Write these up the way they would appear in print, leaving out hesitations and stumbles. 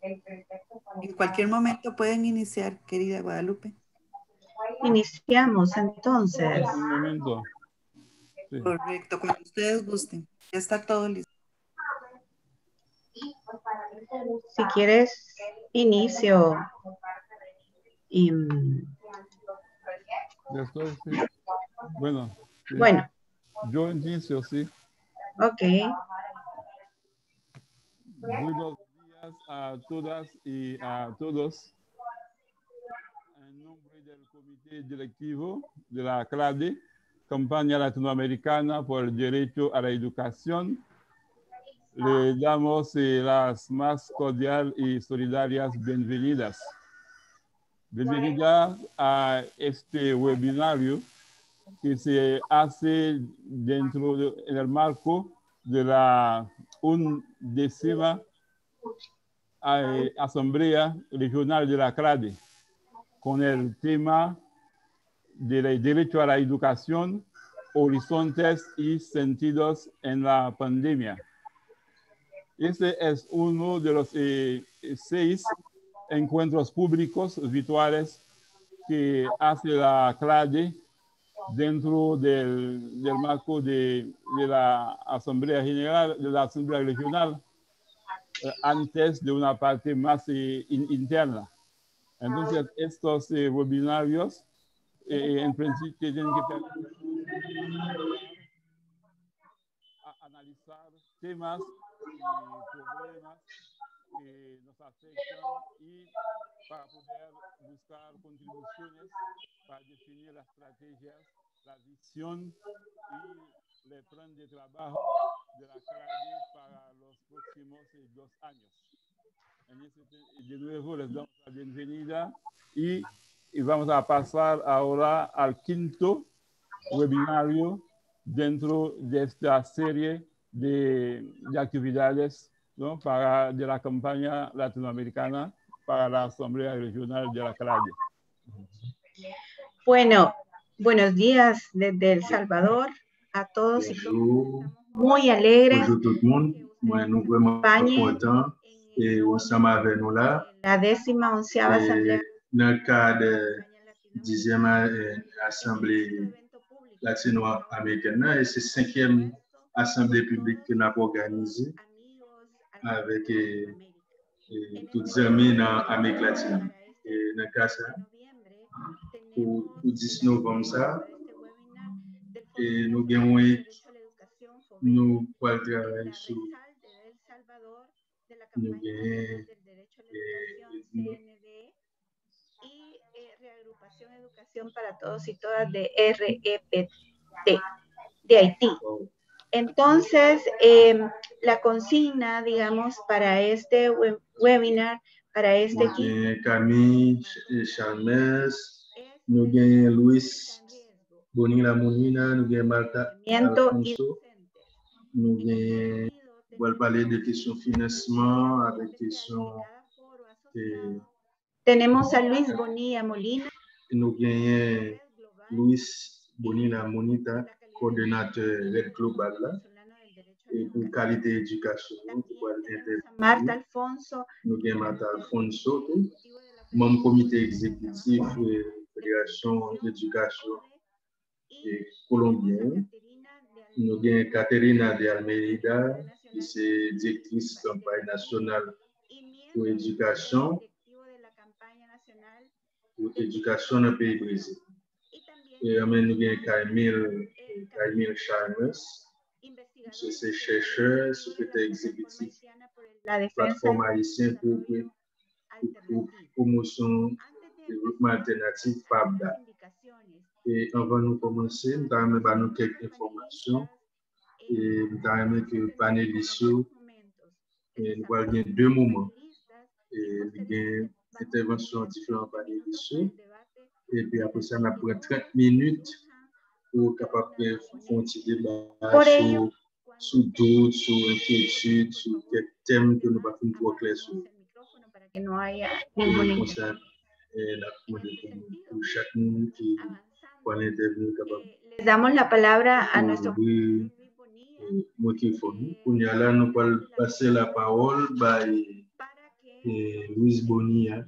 En cualquier momento pueden iniciar, querida Guadalupe. Iniciamos entonces. Un momento. Sí. Correcto, cuando ustedes gusten. Ya está todo listo. Si quieres, inicio. Y, Ya estoy, sí. Bueno. Sí. bueno. Yo inicio, sí. Ok. Buenos días a todas y a todos. En nombre del Comité Directivo de la CLADE, Campaña Latinoamericana por el Derecho a la Educación, le damos las más cordiales y solidarias bienvenidas. Bienvenidas a este webinario que se hace en el marco de la 11ª Asamblea Regional de la CLADE, con el tema del derecho a la educación, horizontes y sentidos en la pandemia. Este es uno de los 6 encuentros públicos virtuales que hace la CLADE dentro del marco de la Asamblea General, de la Asamblea Regional, antes de una parte más interna. Entonces, estos webinarios, en principio, tienen que analizar temas y problemas que nos afectan y para poder buscar contribuciones para definir las estrategias, la visión y el plan de trabajo de la CLADE para los próximos 2 años. De nuevo les damos la bienvenida y vamos a pasar ahora al 5º webinario dentro de esta serie de actividades, ¿no?, de la campaña latinoamericana para la Asamblea Regional de la CLADE. Bueno, buenos días desde El Salvador a todos y todas. Muy alegres. Bonjour tout le monde. Moi, nous vraiment contents et ensemble avec nous là. La 11ª Asamblea. Dans le cadre de la 10e Assemblée latino-américaine et c'est 5e Assemblée publique que nous avons organisée avec tous les amis dans l'Amérique latine. Et dans le cas ça, pour 10 novembre ça, et nous avons nous pouvons travailler sur nous Reagrupación Educación para Todos y Todas de REPT de Haití. Entonces, la consigna, digamos, para este webinar, para este equipo, Camille Chalmers, nous avons Luis Bonilla Molina, nous avons Marta Alfonso, nous avons parler de questions financement avec questions. Tenemos a Luis Bonilla Molina. Nous avons Luis Bonilla Monita, coordinateur Red Global là, et pour qualité d'éducation. Marta Alfonso. Nous avons Marta Alfonso, membre comité exécutif de la Fédération d'éducation colombienne. Nous avons Caterina de Almeida, qui est directrice de la campagne nationale pour l'éducation. Pour l'éducation dans le pays Brésil. Et nous avons Camille Chalmers, c'est chercheur, secrétaire exécutif de la plateforme haïtienne pour promotion développement alternatif FABDA. Et avant de commencer, nous allons donner quelques informations et nous allons que le panélistes, nous allons 2 moments. Et nous avons intervention différents panélistes. Et puis après ça, on a pris 30 minutes pour capable faire un petit débat sur doutes, sur inquiétudes, sur quelques thèmes que nous ne pouvons pas trop clair sur. Comme ça, pour chaque monde qui va intervenir capable. Les damos la palabra a nuestro moi qui faut nous. Pour nous là, nous allons passer la parole à Luis Bonilla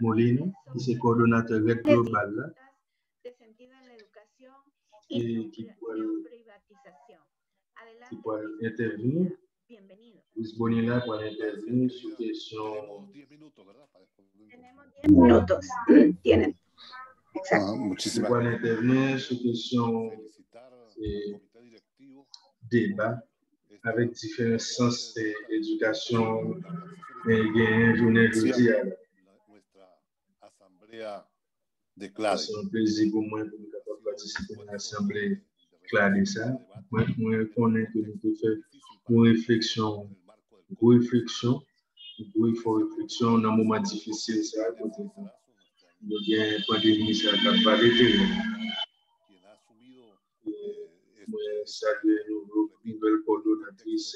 Molina, qui est coordonnateur Red Global là, et qui pourra intervenir. Luis Bonilla pour intervenir sur question. Minutos tienen. Exacto. Muchísimas Pour intervenir sur question débat avec différents sens d'éducation et journée jeudi. C'est un plaisir pour moi de participer à l'Assemblée claire ça. Moi, je connais que nous devons faire une réflexion dans un moment difficile. Ça, nous avons une pandémie, ça n'a pas été. Moi, saluer nos nouvelles coordonnatrices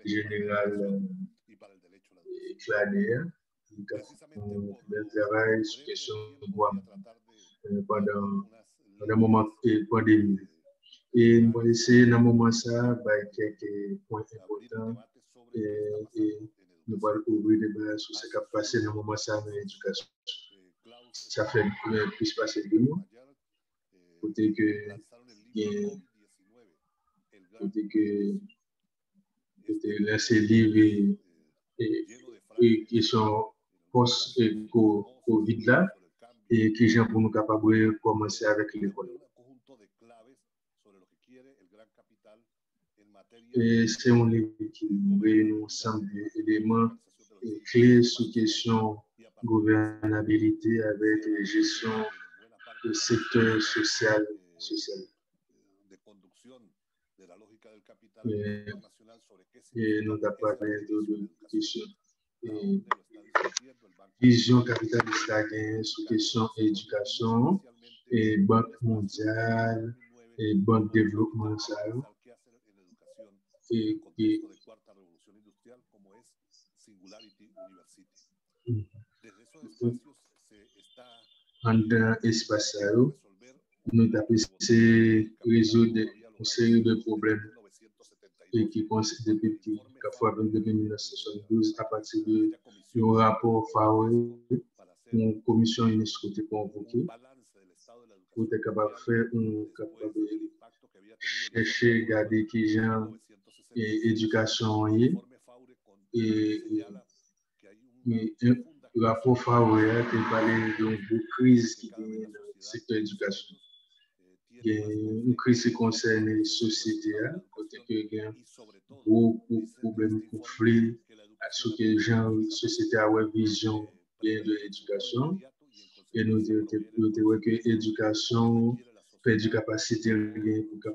générales Claire, qui ont fait le travail sur la question de droit pendant le moment de pandémie. Et nous allons essayer dans ce moment ça, quelques points importants et nous allons ouvrir des débats sur ce qui a passé dans ce moment ça dans l'éducation. Ça fait plus passer de mois. Côté que laisser livre et qui sont post-Covid là et qui sont pour nous capables de commencer avec l'école. Et c'est un livre qui réunit ensemble d'éléments clés sur question gouvernabilité avec la gestion du secteur social. Et nous avons parlé de questions vision capitaliste sur question éducation et banque mondiale et banque développement et dans l'espace nous avons essayé de résoudre une série de problèmes et qui concernent depuis 1972 à partir du rapport FAO, une commission UNESCO était convoquée pour être capable de faire chercher, regarder qui genre éducation et le rapport FAO a parlé d'une crise qui est dans le secteur de l'éducation. Il y a une crise qui concerne les sociétés, côté que il y a beaucoup de problèmes, conflits, sur que les gens, la société a une vision bien de l'éducation. Et nous disons que l'éducation fait du capacité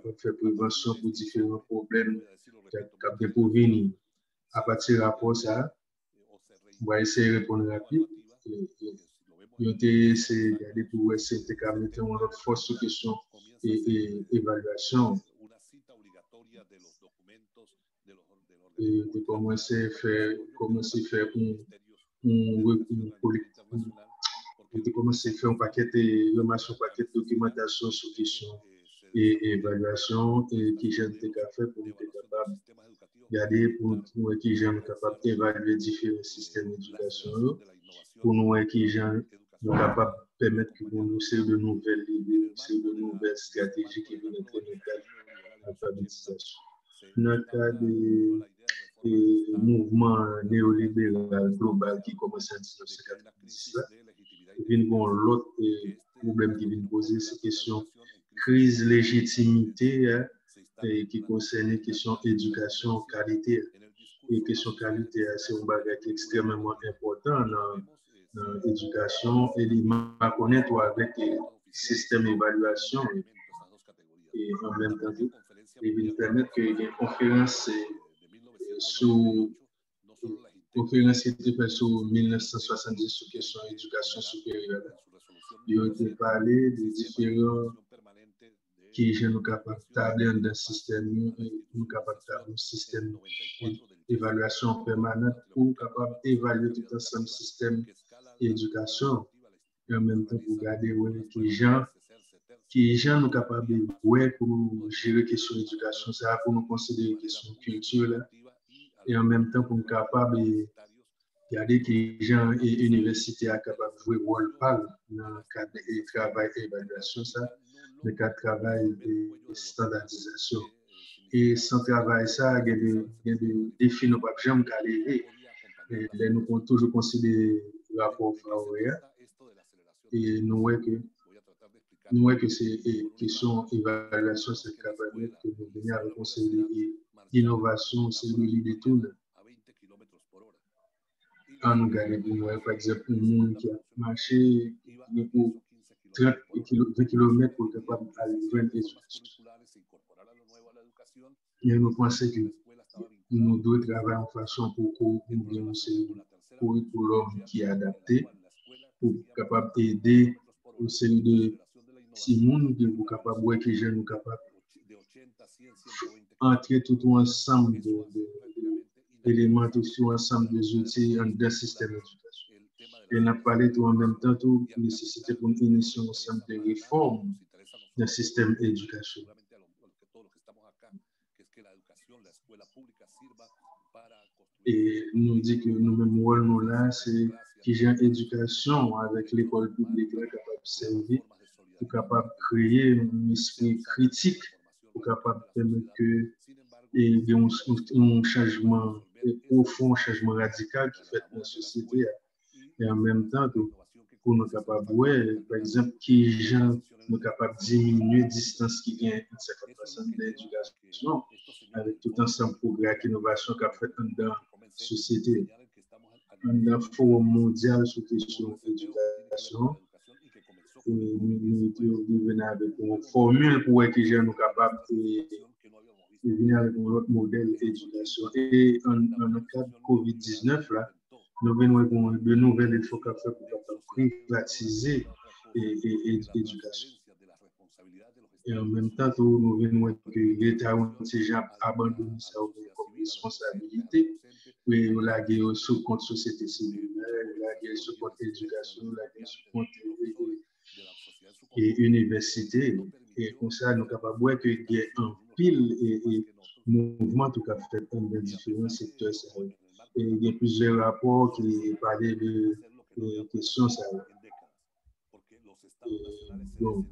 pour faire prévention pour différents problèmes qui peuvent venir. À partir du rapport, ça, on va essayer de répondre rapide. Nous avons essayé de regarder pour essayer de mettre une autre force sur question et évaluation. Et de commencer à faire un paquet de documentation sur question et évaluation et qui j'aime faire pour être capable de regarder pour nous qui j'aime capable d'évaluer différents systèmes d'éducation pour nous qui j'aime capable de permettre que nous ayons de nouvelles idées, de nouvelles stratégies qui viennent implémenter l'alphabétisation. Dans le cas du mouvement néolibéral global qui commence en 1990, il y a l'autre problème qui vient poser, c'est question crise légitimité qui concerne les questions éducation qualité. Et question qualité, c'est un bagage extrêmement important dans l'éducation et il m'a connaître avec le système d'évaluation et en même temps il permet que les conférences qui étaient faites sur 1970 sur question éducation supérieure. Ils ont été parlé de différents qui sont capables d'établir un système, nous capables d'établir un système d'évaluation permanente pour capable d'évaluer tout ensemble système d'éducation et en même temps pour garder les gens qui gens nous capables de ouais pour nous gérer question éducation ça pour nous considérer question culture là et en même temps pour nous capables de garder que gens et université à capable de jouer rôle parle dans le cadre de travail et évaluation ça le cadre de travail et standardisation et sans travail ça il y a des défis nous pas jamais arriver et nous avons toujours considéré le rapport favorable et nous voyons que c'est une question d'évaluation, c'est capable que nous venions avec un série d'innovation, c'est l'idée de tout. En nous regardant, par exemple, un monde qui a marché pour 30 km pour être capable d'arriver à une éducation. Et nous pensons que nous devons travailler en façon pour nous un curriculum qui est adapté, pour capable d'aider une série de Simon qui est capable de que nous capable entrer tout ensemble d'éléments, tout ensemble des outils dans le système d'éducation. Et on a parlé tout en même temps de la nécessité pour initier un ensemble de réformes dans le système d'éducation. Et nous dit que nous-mêmes, nous là, c'est qui j'ai éducation avec l'école publique capable de servir, pour capable de créer un esprit critique, pour capable de permettre que il y ait un changement profond, un changement radical qui fait dans la société. Et en même temps, pour nous capables, par exemple, qui gens nous capables de diminuer la distance qui vient entre 50% de l'éducation avec tout ensemble de progrès et d'innovation qu'a fait dans la société. Un forum mondial sur la question de l'éducation. Nous venons avec une formule pour que les gens soient capables de venir avec un autre modèle d'éducation. Et dans le cadre de COVID-19, là, nous venons avec de nouvelles efforts pour privatiser l'éducation. Et en même temps, nous venons avec l'État qui a abandonné sa responsabilité. Oui, on a gagné sous compte société civile, on a gagné sous compte éducation, on a gagné sous compte et université. Et comme ça, nous sommes capables de voir qu'il y a un pile et mouvement tout à fait dans différents secteurs. Et il y a plusieurs rapports qui parlaient de questions. Donc,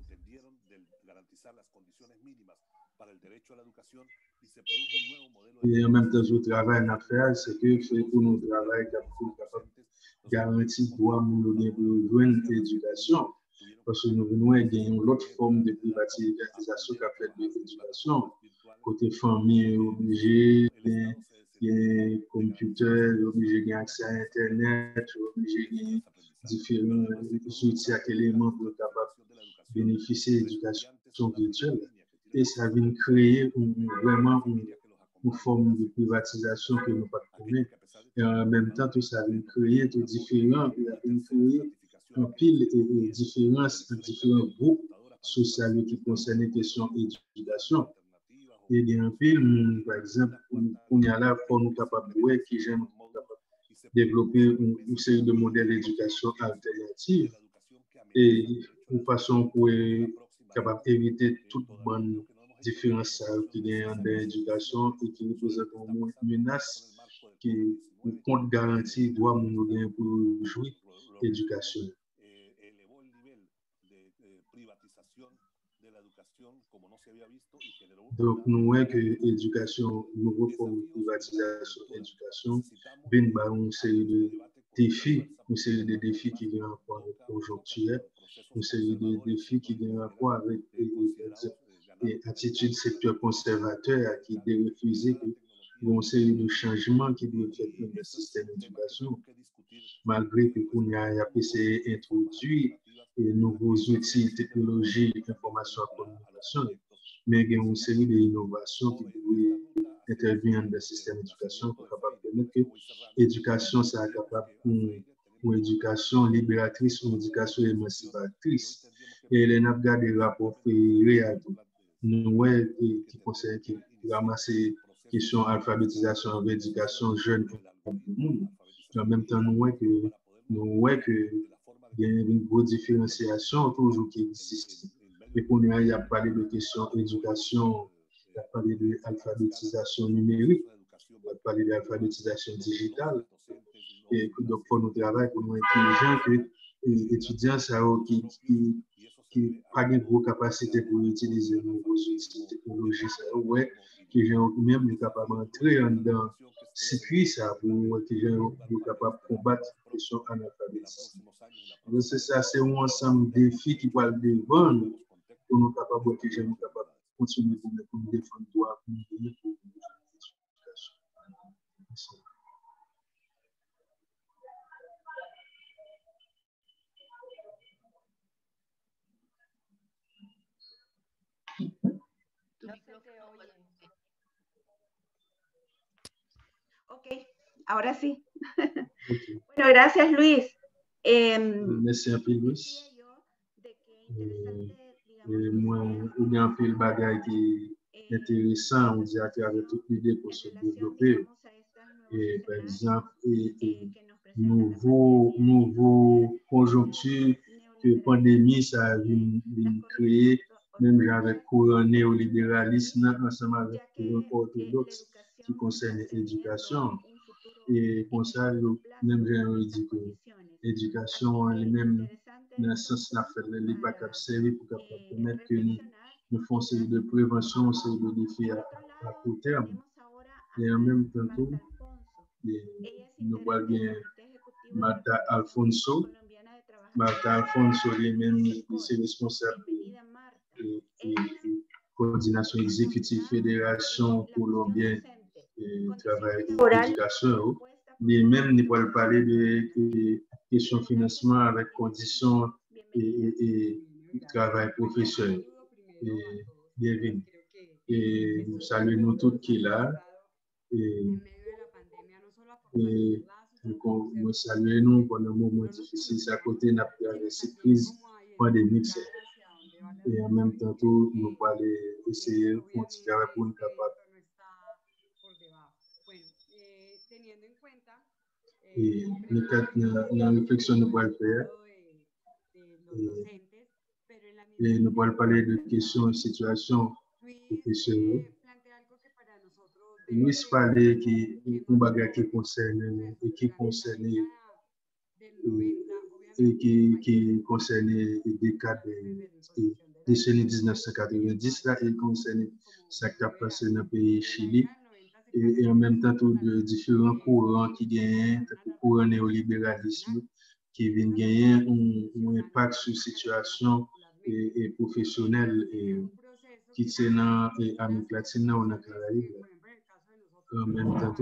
et en même temps, le travail à faire, c'est que c'est pour nous travailler pour garantir le droit de joindre l'éducation. Parce que nous venons gagner l'autre forme de privatisation qu'a fait de l'éducation. Côté famille, obligé, les computers, obligé de gagner accès à Internet, obligé de gagner différents outils à éléments pour capable bénéficier de l'éducation virtuelle. Et ça vient créer vraiment une forme de privatisation que nous ne connaissons pas. Et en même temps, tout ça vient créer tout différent, un pile et différences dans différents groupes sociaux qui concernent les questions d'éducation. Et il y a un pile, par exemple, on est là pour nous capables de qui j'aime développer une série de modèles d'éducation alternatifs et une façon pour capable d'éviter toute bonne différence qui est en l'éducation et qui représente une menace qui compte garantir droit pour jouir l'éducation. Donc, nous voyons que l'éducation, nouveau forme de privatisation de l'éducation, vient par une série de défis, une série de défis qui viennent en rapport avec le conjoncturel, une série de défis qui viennent en rapport avec les attitudes secteur conservateur qui ont refusé une série de changements qui doivent être dans le système d'éducation, malgré que qu'on a essayé d'introduire de nouveaux outils, technologies, information et communication. Mais il y a une série d'innovations qui doivent intervenir dans le système d'éducation pour permettre que l'éducation soit capable une éducation libératrice, une éducation émancipatrice. Et les n'a pas des rapports réels. Nous, qui concerne qui ramasse les questions alphabétisation, éducation jeune et monde. En même temps, nous voyons que il y a une grosse différenciation toujours qui existe Et qu'on y a parlé de questions d'éducation, il a parlé de l'alphabétisation numérique, il a parlé de l'alphabétisation digitale. Et donc, pour nous travailler, pour nous intelligents, que les étudiants qui n'ont pas de gros capacité pour utiliser de nouveaux outils technologiques, ouais, qui sont même capables d'entrer dans le circuit, ça, pour que les gens soient capables de combattre la question analphabétisme. Donc, c'est ça, c'est un ensemble de défis qui parlent devant nous, pour nous capables que les gens soient capables de continuer pour nous défendre le droit, pour nous donner pour l'éducation. Ok, ahora sí. Okay. Bueno, gracias, Luis. Merci un peu, Luis. Moi, il y a un peu de bagaille qui est intéressant, on dit à travers toute l'idée pour se développer. Et par exemple, nouveau conjoncture que la pandémie, ça a créé, même avec le courant néolibéralisme, ensemble avec le courant orthodoxe qui concerne l'éducation. Et comme ça, même j'ai dit que l'éducation elle-même, dans le sens n'a fait n'est pas capable servir pour permettre que nous faisons série de prévention, série de défis à court terme. Et en même temps, nous voyons bien Marta Alfonso. Marta Alfonso lui-même, c'est responsable de coordination exécutive fédération colombienne de travail et d'éducation. Lui-même, nous pouvons parler de questions de financement avec conditions et travail professionnel. Bienvenue. Et nous saluons nous tous qui sont là. Et nous saluons nous pendant un moment difficile. C'est à côté de cette crise pandémique. Et en même temps, nous allons essayer de continuer pour nous capables. Et la réflexion nous va le faire. Et nous allons parler de questions et situations professionnelles. Luis parlait qui concerne et qui concerne des cas de décennie 1990 là et concerne ce qui a passé dans le pays Chili et en même temps tout de différents courants qui gagnent le courant néolibéralisme qui viennent gagner un impact sur la situation et professionnelle et qui c'est dans l'Amérique latine ou dans le Caraïbe. En même temps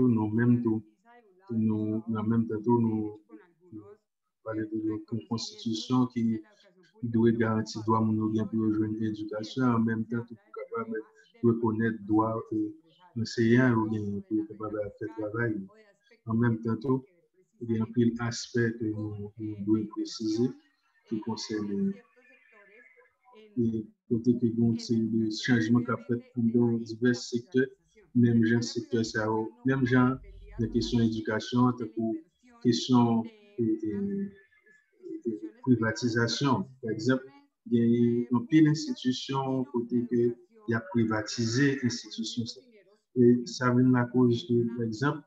nous parler de notre constitution qui doit garantir droit monogamie pour rejoindre l'éducation, en même temps tout capable de reconnaître droit enseignant ou bien pour capable de faire travail. En même temps il y a un pile aspect que nous devons préciser qui concerne et côté que donc c'est le changement qu'a fait dans divers secteurs, même genre secteur ça, même genre de questions d'éducation, pour questions privatisation. Par exemple, il y a une pile d'institutions côté que il y a privatisé l'institution. Et ça vient à cause que, par exemple,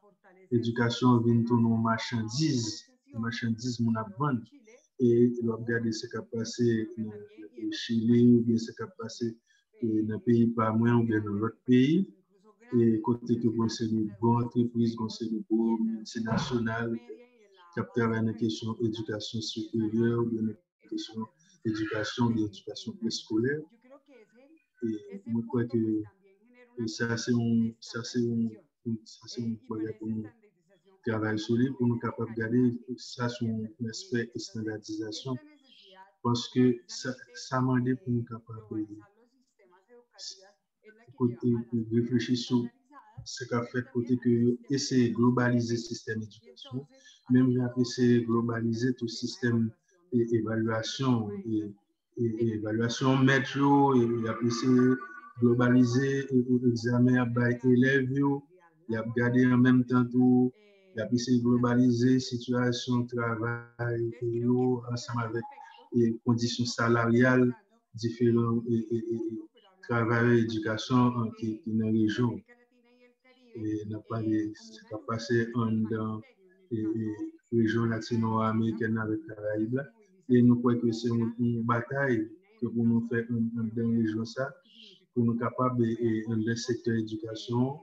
l'éducation vient tourner en marchandise mon vendre. Et on va regarder ce qui a passé dans le Chili, ou bien ce qui a passé dans le pays par moins ou bien dans l'autre pays. Et côté que vous avez des bonnes entreprises, vous avez des bonnes multinationales qui travaillent dans la question d'éducation supérieure, ou bien dans la question d'éducation préscolaire. Et je crois que ça, c'est un projet pour nous travailler sur lui, pour nous capables de garder ça sur l'aspect de standardisation. Parce que ça m'a dit pour nous capables de réfléchir sur ce qu'a fait côté que essayer de globaliser le système d'éducation, même essayer de globaliser tout le système d'évaluation et évaluation métro, et essayer de globaliser l'examen par élèves, il a regardé en même temps tout, il a essayé de globaliser la situation de travail ensemble avec les conditions salariales différents travailleurs d'éducation qui dans la région. Et n'a pas passé dans la région latino-américaine avec la Caraïbe. Et nous croyons que c'est une bataille que pour nous faire dans la région ça, pour nous capables dans le secteur d'éducation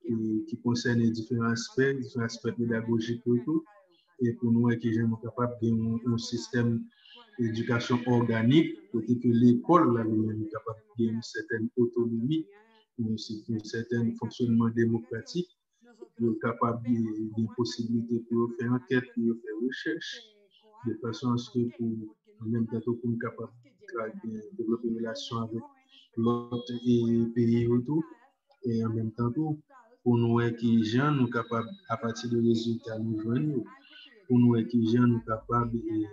qui concerne différents aspects pédagogiques et tout. Et pour nous, qui sommes capables d'un système d'éducation organique, pour que l'école est capable d'une certaine autonomie, un certain fonctionnement démocratique, pour capable d'une possibilité pour faire enquête, pour faire recherche, de façon à ce que en même temps pour nous capable de développer une relation avec l'autre pays autour, et en même temps pour nous qui gens nous capables à partir des résultats nous joignent, pour nous qui gens nous capables de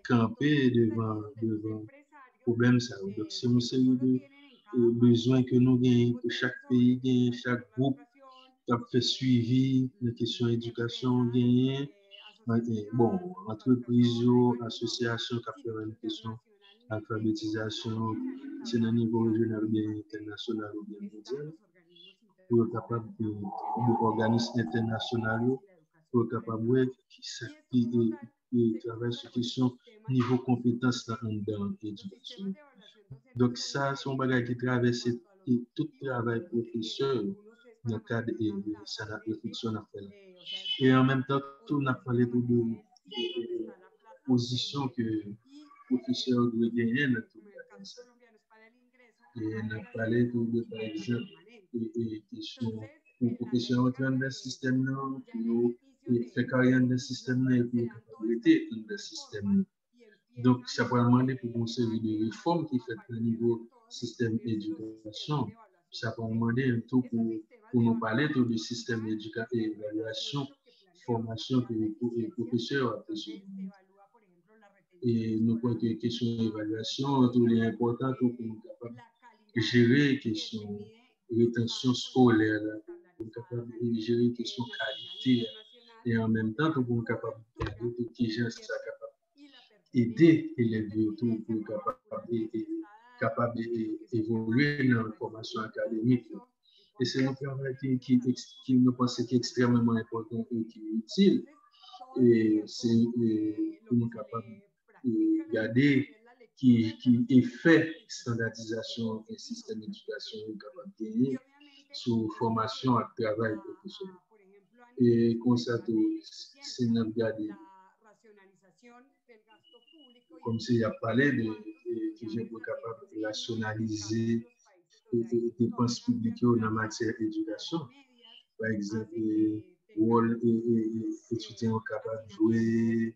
camper devant problème ça. Donc c'est une série de besoins que nous gagnons, que chaque pays gagne, chaque groupe qui a fait suivi les questions d'éducation gagne. Bon, entreprises, associations qui ont fait une question d'alphabétisation, c'est au niveau régional ou bien international ou bien mondial, pour être capable d'organismes internationaux, pour être capable de travailler sur la question niveau compétence dans l'éducation. Donc ça, c'est un bagage qui traverse tout le travail professeur dans le cadre de la réflexion à faire. Et en même temps, on a parlé de position que le professeur doit gagner dans tout le ça. Et on a parlé de par exemple, question pour le professeur entrer dans le système, pour faire carrière dans le système, et pour capacité dans le système. Donc, ça peut demander pour une série de réformes qui fait au niveau système d'éducation. Ça peut demander un tout pour nous parler du système d'éducation et d'évaluation, formation que les professeurs ont besoin. Et nous croyons que la question d'évaluation est importante pour nous capables de gérer la question de rétention scolaire, pour nous capables de gérer la question de qualité, et en même temps, pour nous capables de garder tout qui gens ça capable aider les élèves autour pour capable d'évoluer dans la formation académique. Et c'est un travail qui nous pense qui est extrêmement important et qui est utile. Et c'est pour nous capables de garder qui est fait standardisation et système d'éducation capable de gagner sur formation et travail professionnel. Et comme ça, c'est notre garder. Comme s'il y a parlé de que j'ai été capable de rationaliser les dépenses publiques dans la matière d'éducation. Par exemple, rôle étudiants capables de jouer,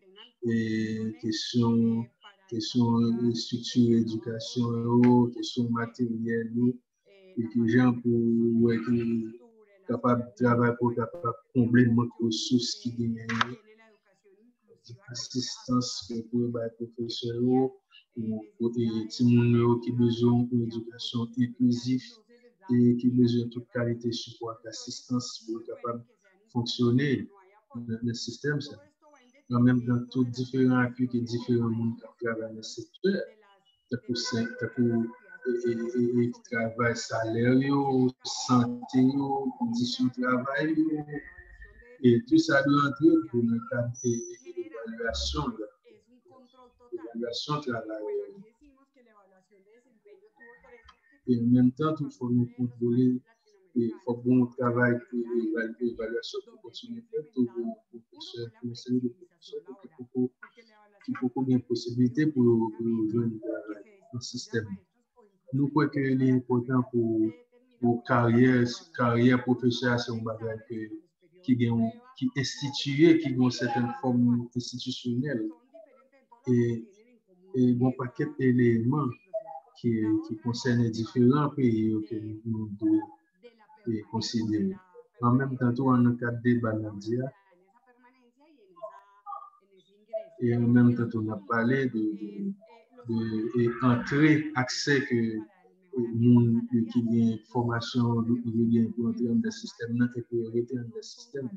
questions structure d'éducation, questions matérielles, et que les gens pour être capables de travailler pour capable combler le manque de ressources qui gagnent. Assistance pour les professeurs ou les gens qui ont besoin d'une éducation inclusive et qui ont besoin de toute qualité de support et d'assistance pour être capable de fonctionner dans le système. En même temps, tous différents appuis que différents monde qui travaillent dans le secteur, et qui travaillent salaire, santé, conditions de travail, et tout ça doit entrer pour le cadre d'évaluation travail. Et en même temps, il faut nous contrôler, il faut bon travail pour l'évaluation pour continuer à faire tout le professeur, pour essayer de professeurs, il faut combien de possibilités pour joindre le système. Nous croyons qu'il est important pour carrière professionnelle, c'est un bagage qui est institué, qui a une certaine forme institutionnelle. Et bon paquet d'éléments qui concernent différents pays que nous devons considérer. En même temps, on a un cadre de débat, et en même temps, on a parlé d'entrée, accès que monde qui a une formation pour entrer dans le système et priorité dans le système.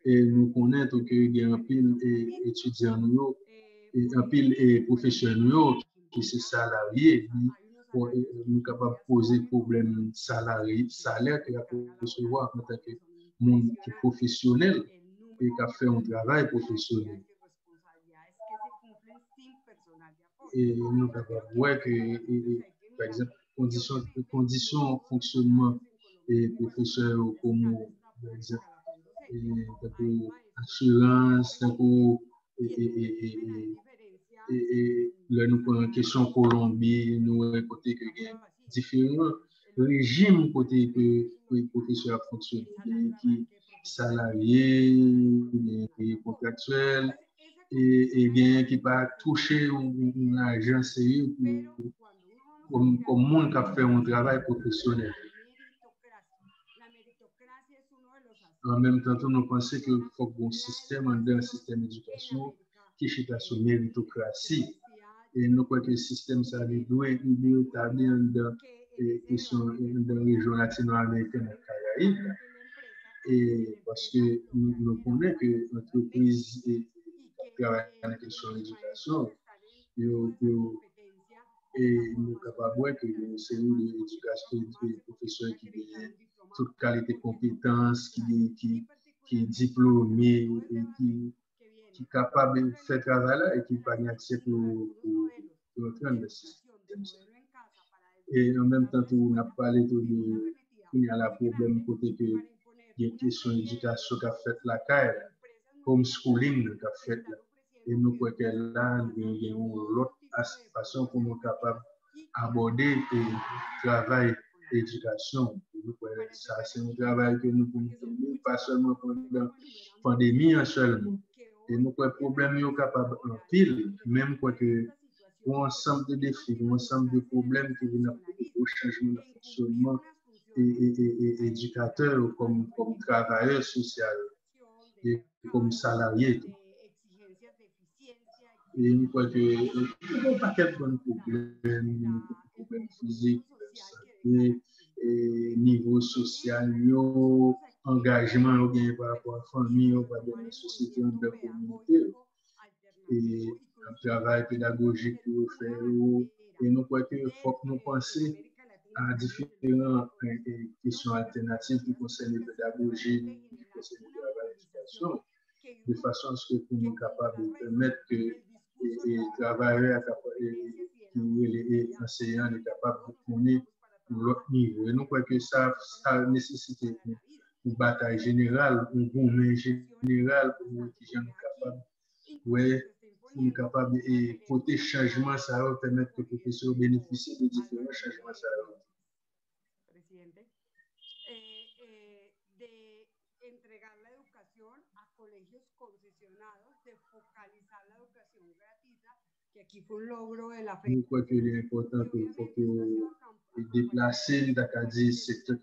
Et nous connaissons qu'il y a un pile d'étudiants et un pile de professionnels qui sont salariés, nous sommes capables de poser problème salaire qu'il a pu recevoir en tant que monde qui est professionnel et qui a fait un travail professionnel. Et nous sommes capables de voir que, par exemple, conditions de fonctionnement et professeurs comme, par exemple, assurance, et là, nous prenons question Colombie, nous côté que il y a différents régimes côté que les professeurs fonctionnent, qui salariés, et contractuels, et bien qui pas toucher un agent sérieux comme monde qui a fait un travail professionnel. En même temps, nous pensons qu'il faut un système, dans un système d'éducation qui est sur méritocratie. Et nous croyons que le système, ça doit établir dans la région latino-américaine et Caraïbes. Et parce que nous connaissons que l'entreprise qui travaille dans la question de l'éducation, et nous sommes capables de voir que c'est une éducation des professeurs qui ont toute qualité de compétences, qui est diplômé et qui est capable de faire travail là et qui n'a pas accès pour entrer dans le système. Et en même temps, on a parlé de il y a le problème côté que il y a une question d'éducation qui a fait la CAE, homeschooling qui a fait là. Et nous croyons que là, il y a une autre façon pour nous capables d'aborder le travail d'éducation. Ça, c'est un travail que nous pouvons faire, pas seulement pendant la pandémie seulement. Et nous croyons que le problème est capable en pile, même quoi que un ensemble de défis, un ensemble de problèmes qui viennent au changement de fonctionnement et éducateurs comme travailleurs sociaux et comme salariés. Et nous croyons qu'il y a un paquet de problèmes physiques, santé, niveau social, engagement par rapport à la famille, par rapport à la société, à la communauté. Et un travail pédagogique pour faire. Et nous croyons qu'il faut que nous pensions à différentes questions alternatives qui concernent la pédagogie, qui concernent le travail d'éducation, de façon à ce que nous soyons capables de permettre que les travailleurs et les enseignants soient capables de connaître l'autre niveau. Et nous croyons que ça nécessite une bataille générale, un mouvement général pour nous qui sommes capables de capable de porter changement, ça va permettre que les professeurs bénéficient de différents changements. Presidente, de entregar la educación a colegios concesionados, de focalizar la educación gratuita, que aquí fue un logro de la Je crois qu'il est important que déplacer le secteur de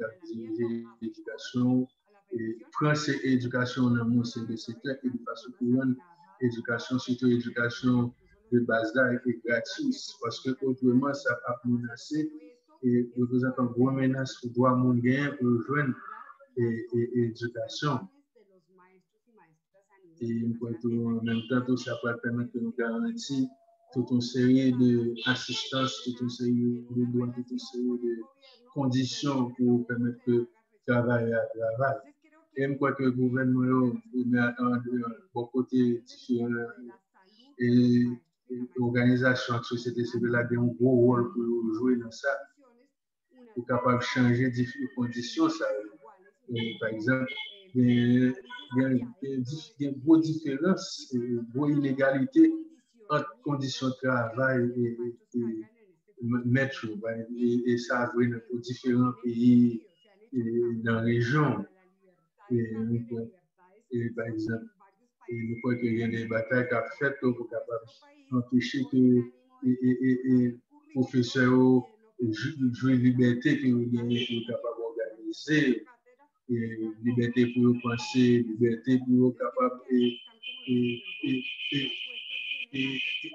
l'éducation et prendre cette éducation dans le secteur et de façon courante, éducation, surtout éducation de base là est gratuite parce que autrement ça a menacé et représente une grosse menace pour droit mondial pour rejoindre l'éducation. Et en même temps, ça peut permettre de nous garantir toute une série d'assistances, toute une série de droits, toute une série de conditions pour permettre de travailler à travail. Et je crois que le gouvernement met en bon côté différents et organisations de société civile a un gros rôle pour jouer dans ça, pour capable de changer différentes conditions. Ça. Et, par exemple, il y a une grosse différence, une grosse inégalité entre conditions de travail et maître. Et ça a joué dans différents pays et dans la région. Et par exemple, nous croyons qu'il y a des batailles qui ont fait pour empêcher que les professeurs jouent liberté que vous êtes capable d'organiser, liberté pour penser, liberté pour capable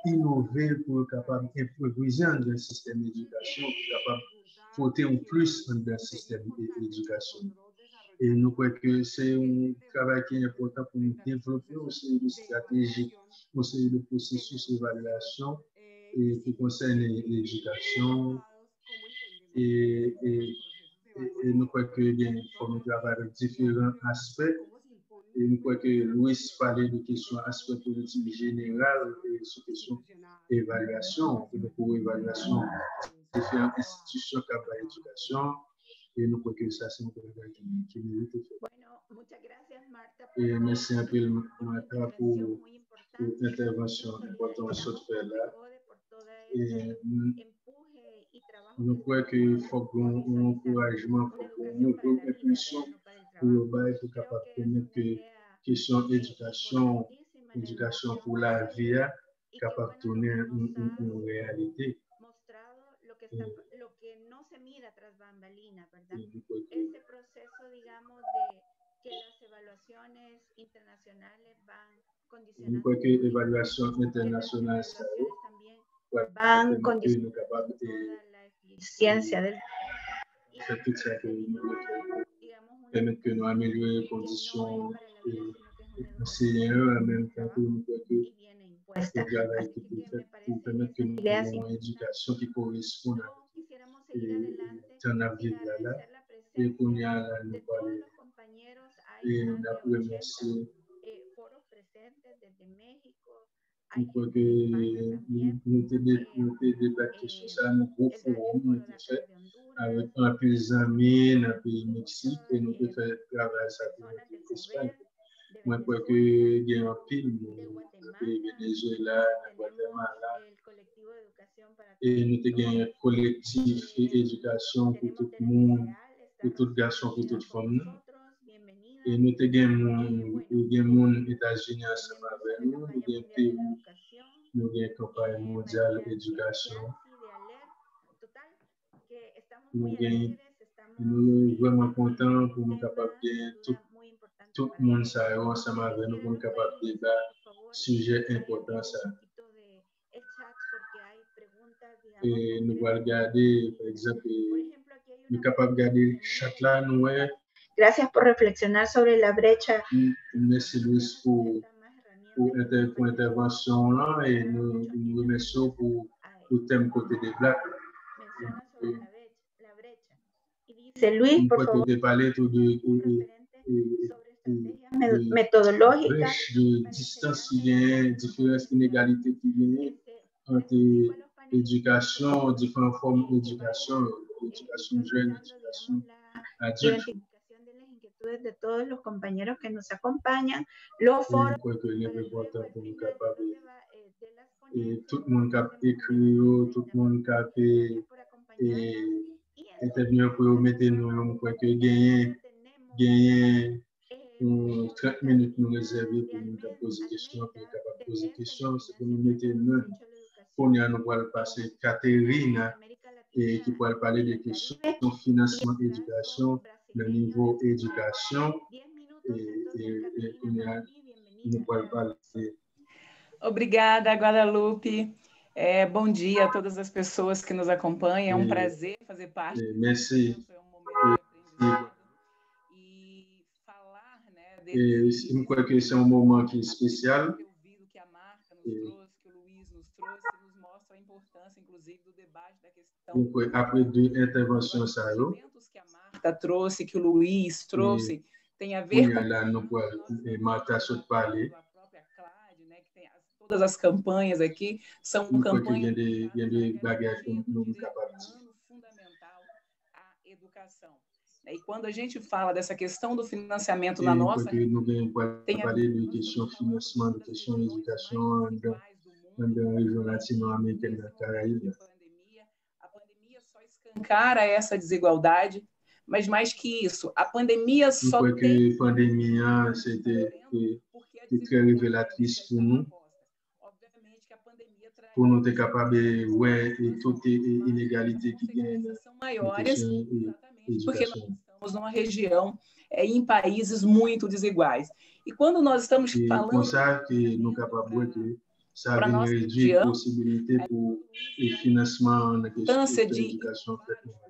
innover, pour capable d'improviser dans le système d'éducation, pour capable de porter en plus dans le système d'éducation. Et nous croyons que c'est un travail qui est important pour nous développer aussi une stratégie, aussi le processus d'évaluation qui concerne l'éducation. Et nous croyons qu'il faut nous travailler avec différents aspects. Et nous croyons que Louis parlait de questions aspects politiques généraux et sur question évaluation, pour évaluation de différentes institutions qui ont l'éducation. Et nous croyons que ça, c'est une chose qui mérite de faire. Et merci un peu, Martha, pour l'intervention importante sur ce fait-là. Et nous croyons qu'il faut un encouragement, une impulsion pour le bail pour capable de permettre que question éducation pour la vie capable de donner une réalité. Ese proceso, digamos, de que las evaluaciones internacionales van condicionando. Nous que l'évaluation internationale van condicionando toda la eficiencia del fait tout ça que permettre que nous améliorions les conditions enseignants en même temps que nous que le travail qui est fait pour permettre que nous ayons une éducation qui corresponde à la vie là et qu'on y a là nous parler et nous remercier pour que nous débattions sur ça, nous gros forum nous fait avec un peu d'amis dans le pays Mexique et nous pouvons faire travail ça pour l'Espagne. Moi, je crois qu'il y a un film au Venezuela, au Guatemala, et nous avons un collectif d'éducation pour tout le monde, pour tout garçon, pour toute femme. Et nous avons des gens aux États-Unis ensemble avec nous, nous avons des pays, nous avons une campagne mondiale d'éducation. Nous sommes vraiment contents pour nous capables de tout le monde ça ensemble avec nous pour nous capables de débattre sujet important ça. Et nous allons regarder, par exemple, nous sommes capables de regarder chaque là nous. Gracias por reflexionar sobre la brecha. Merci Luis pour l'intervention là et nous remercions pour le thème côté des Blacks. Dice Luis, por favor, parler metodológica, de distance qui vient, différentes inégalités qui viennent entre éducation, différentes formes d'éducation, éducation jeune, éducation adulte. De todos los compañeros que nos acompañan, los foros. Et tout le monde qui écrit, tout le monde qui intervient pour mettre nous, pour que gagner 30 minutes nous réserver pour nous poser des questions, pour capable poser des questions, c'est pour nous mettre nous. Pour nous allons passer Catherine et qui pourra parler des questions de financement éducation, le niveau éducation et nous pourrons parler. Obrigada, Guadalupe. Bom dia a todas as pessoas que nos acompanham. É prazer fazer parte. Merci. E falar, né, eu creio que esse é momento que é especial. Que a Marta nos trouxe, que o Luiz nos trouxe, nos mostra a importância, inclusive, do debate da questão. Après deux interventions, ça que a Marta trouxe, que o Luiz trouxe, tem a ver com Marta parler. Todas as campanhas aqui são campanhas fundamental à educação. E quando a gente fala dessa questão do financiamento na nossa tem a ver com questão financiamento, questão de educação na região latino-americana da Caraíba. A pandemia só escancara essa desigualdade, mas mais que isso, a pandemia só tem pandemia c'était très révélatrice pour nous. Pour nous être capables de voir toutes les inégalités qui viennent são maiores, porque nós estamos numa região em países muito desiguais. E quando nós estamos falando que não capable que ça vient réduire a possibilité pour le financement na questão de educação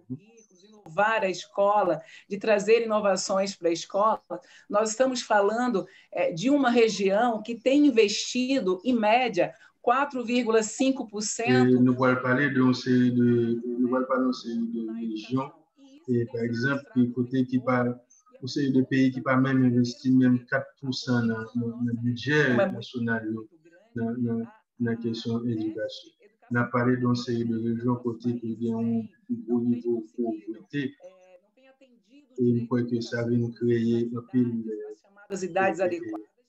de inovar a escola, de trazer inovações para a escola, nós estamos falando de uma região que tem investido, em média, 4,5%. Nous allons parler d'une série de régions. Et par exemple, côté qui parle, une série de pays qui pas même investi même 4% dans le budget national dans la question de l'éducation. On a parlé d'une série de régions côté qui ont un gros niveau de pauvreté. Et je crois que ça vient créer un peu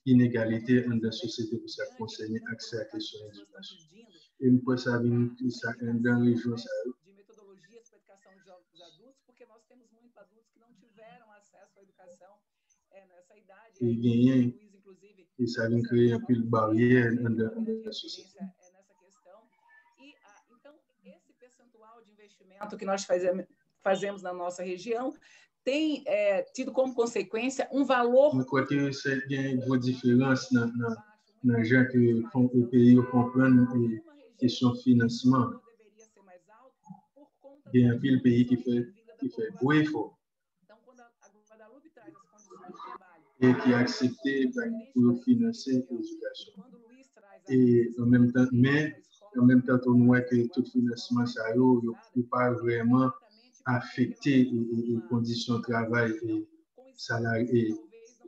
d'inégalité dans la société pour ça concerner l'accès à la question de l'éducation. E depois, sabe, dans les régions, de metodologias para a educação dos adultos, porque nós temos muitos adultos que não tiveram acesso à educação nessa idade. E inclusive, e sabem criar uma barreira na sociedade. Nessa questão. E então esse percentual de investimento que nós fazemos na nossa região tem tido como consequência um valor. Eu acho que isso tem uma diferença na gente que o pays comprendre question de financement. Il y a un pays qui fait beaucoup d'efforts et qui a accepté pour financer l'éducation. Et en même temps, on voit que tout financement, ça ne peut pas vraiment affecter les conditions de travail et salariés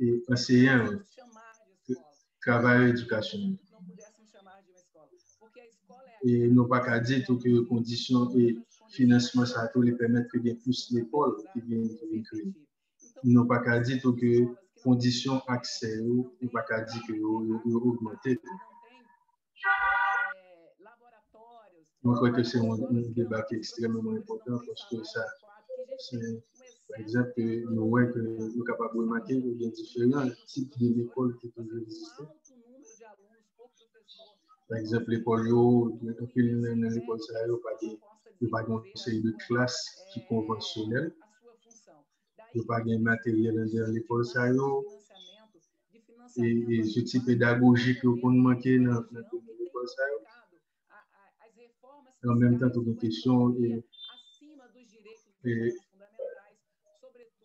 et enseignants, travail et éducation. Et nous pas qu'à dire que les conditions et financement ça les permettre que bien plus l'école qui vient créer. Nous pas qu'à dire que les conditions accès nous pas qu'à dire que augmenter. Je crois que c'est un débat qui est extrêmement important parce que ça c'est par exemple nous voyons que nous sommes capables de remarquer qu'il y a différents types d'écoles qui peuvent exister. Par exemple, l'école, dans l'école, il n'y a pas de série de classes qui conventionnelles. Il n'y a pas de matériel dans l'école. Et ce type pédagogique qu'on manque dans l'école. En même temps, toute une question,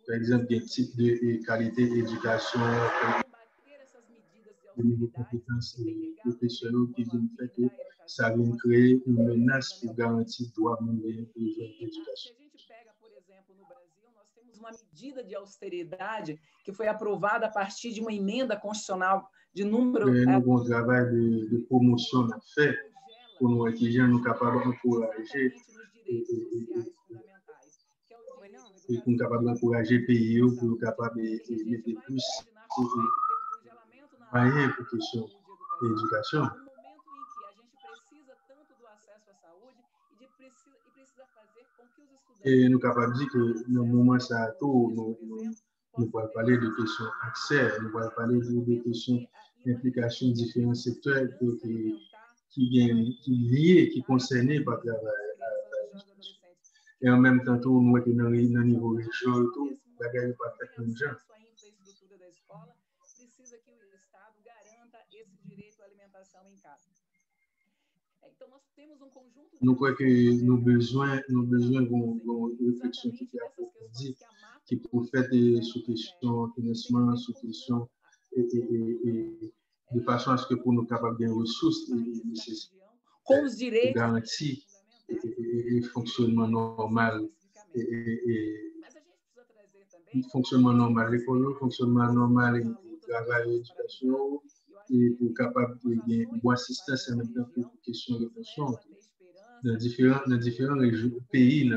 par exemple, des types de qualité d'éducation, de niveau de compétences professionnelles qui viennent faire que ça vient créer une menace pour garantir le droit de l'éducation. Uma medida de austeridade que foi aprovada a partir de uma emenda constitucional de número. Nous avons un travail de promotion à faire pour nos étudiants, nous capables d'encourager et nous capables d'encourager les pays pour nous capables de mettre plus moyens pour question d'éducation. Et nous sommes capables de dire que dans le moment ça tout, nous pouvons parler de questions d'accès, nous pouvons parler de questions d'implication de différents secteurs qui liés, qui concernés par le travail. Et en même temps, nous voyons que dans le niveau régional, tout, la guerre n'est pas faite comme gens. Precisa que o Estado garanta esse direito à alimentação em casa. Então, nós temos conjunto de... Nous croyons que nos besoins d'une réflexion qui est approfondie, qui peut faire sous question financement, sous question et de façon à ce que pour nous capables de ressources nécessaires pour garantir le fonctionnement normal fonctionnement normal de l'école, fonctionnement normal du travail et l'éducation, et pour capable de gagner une bonne assistance en même temps pour les questions de pension dans différents pays.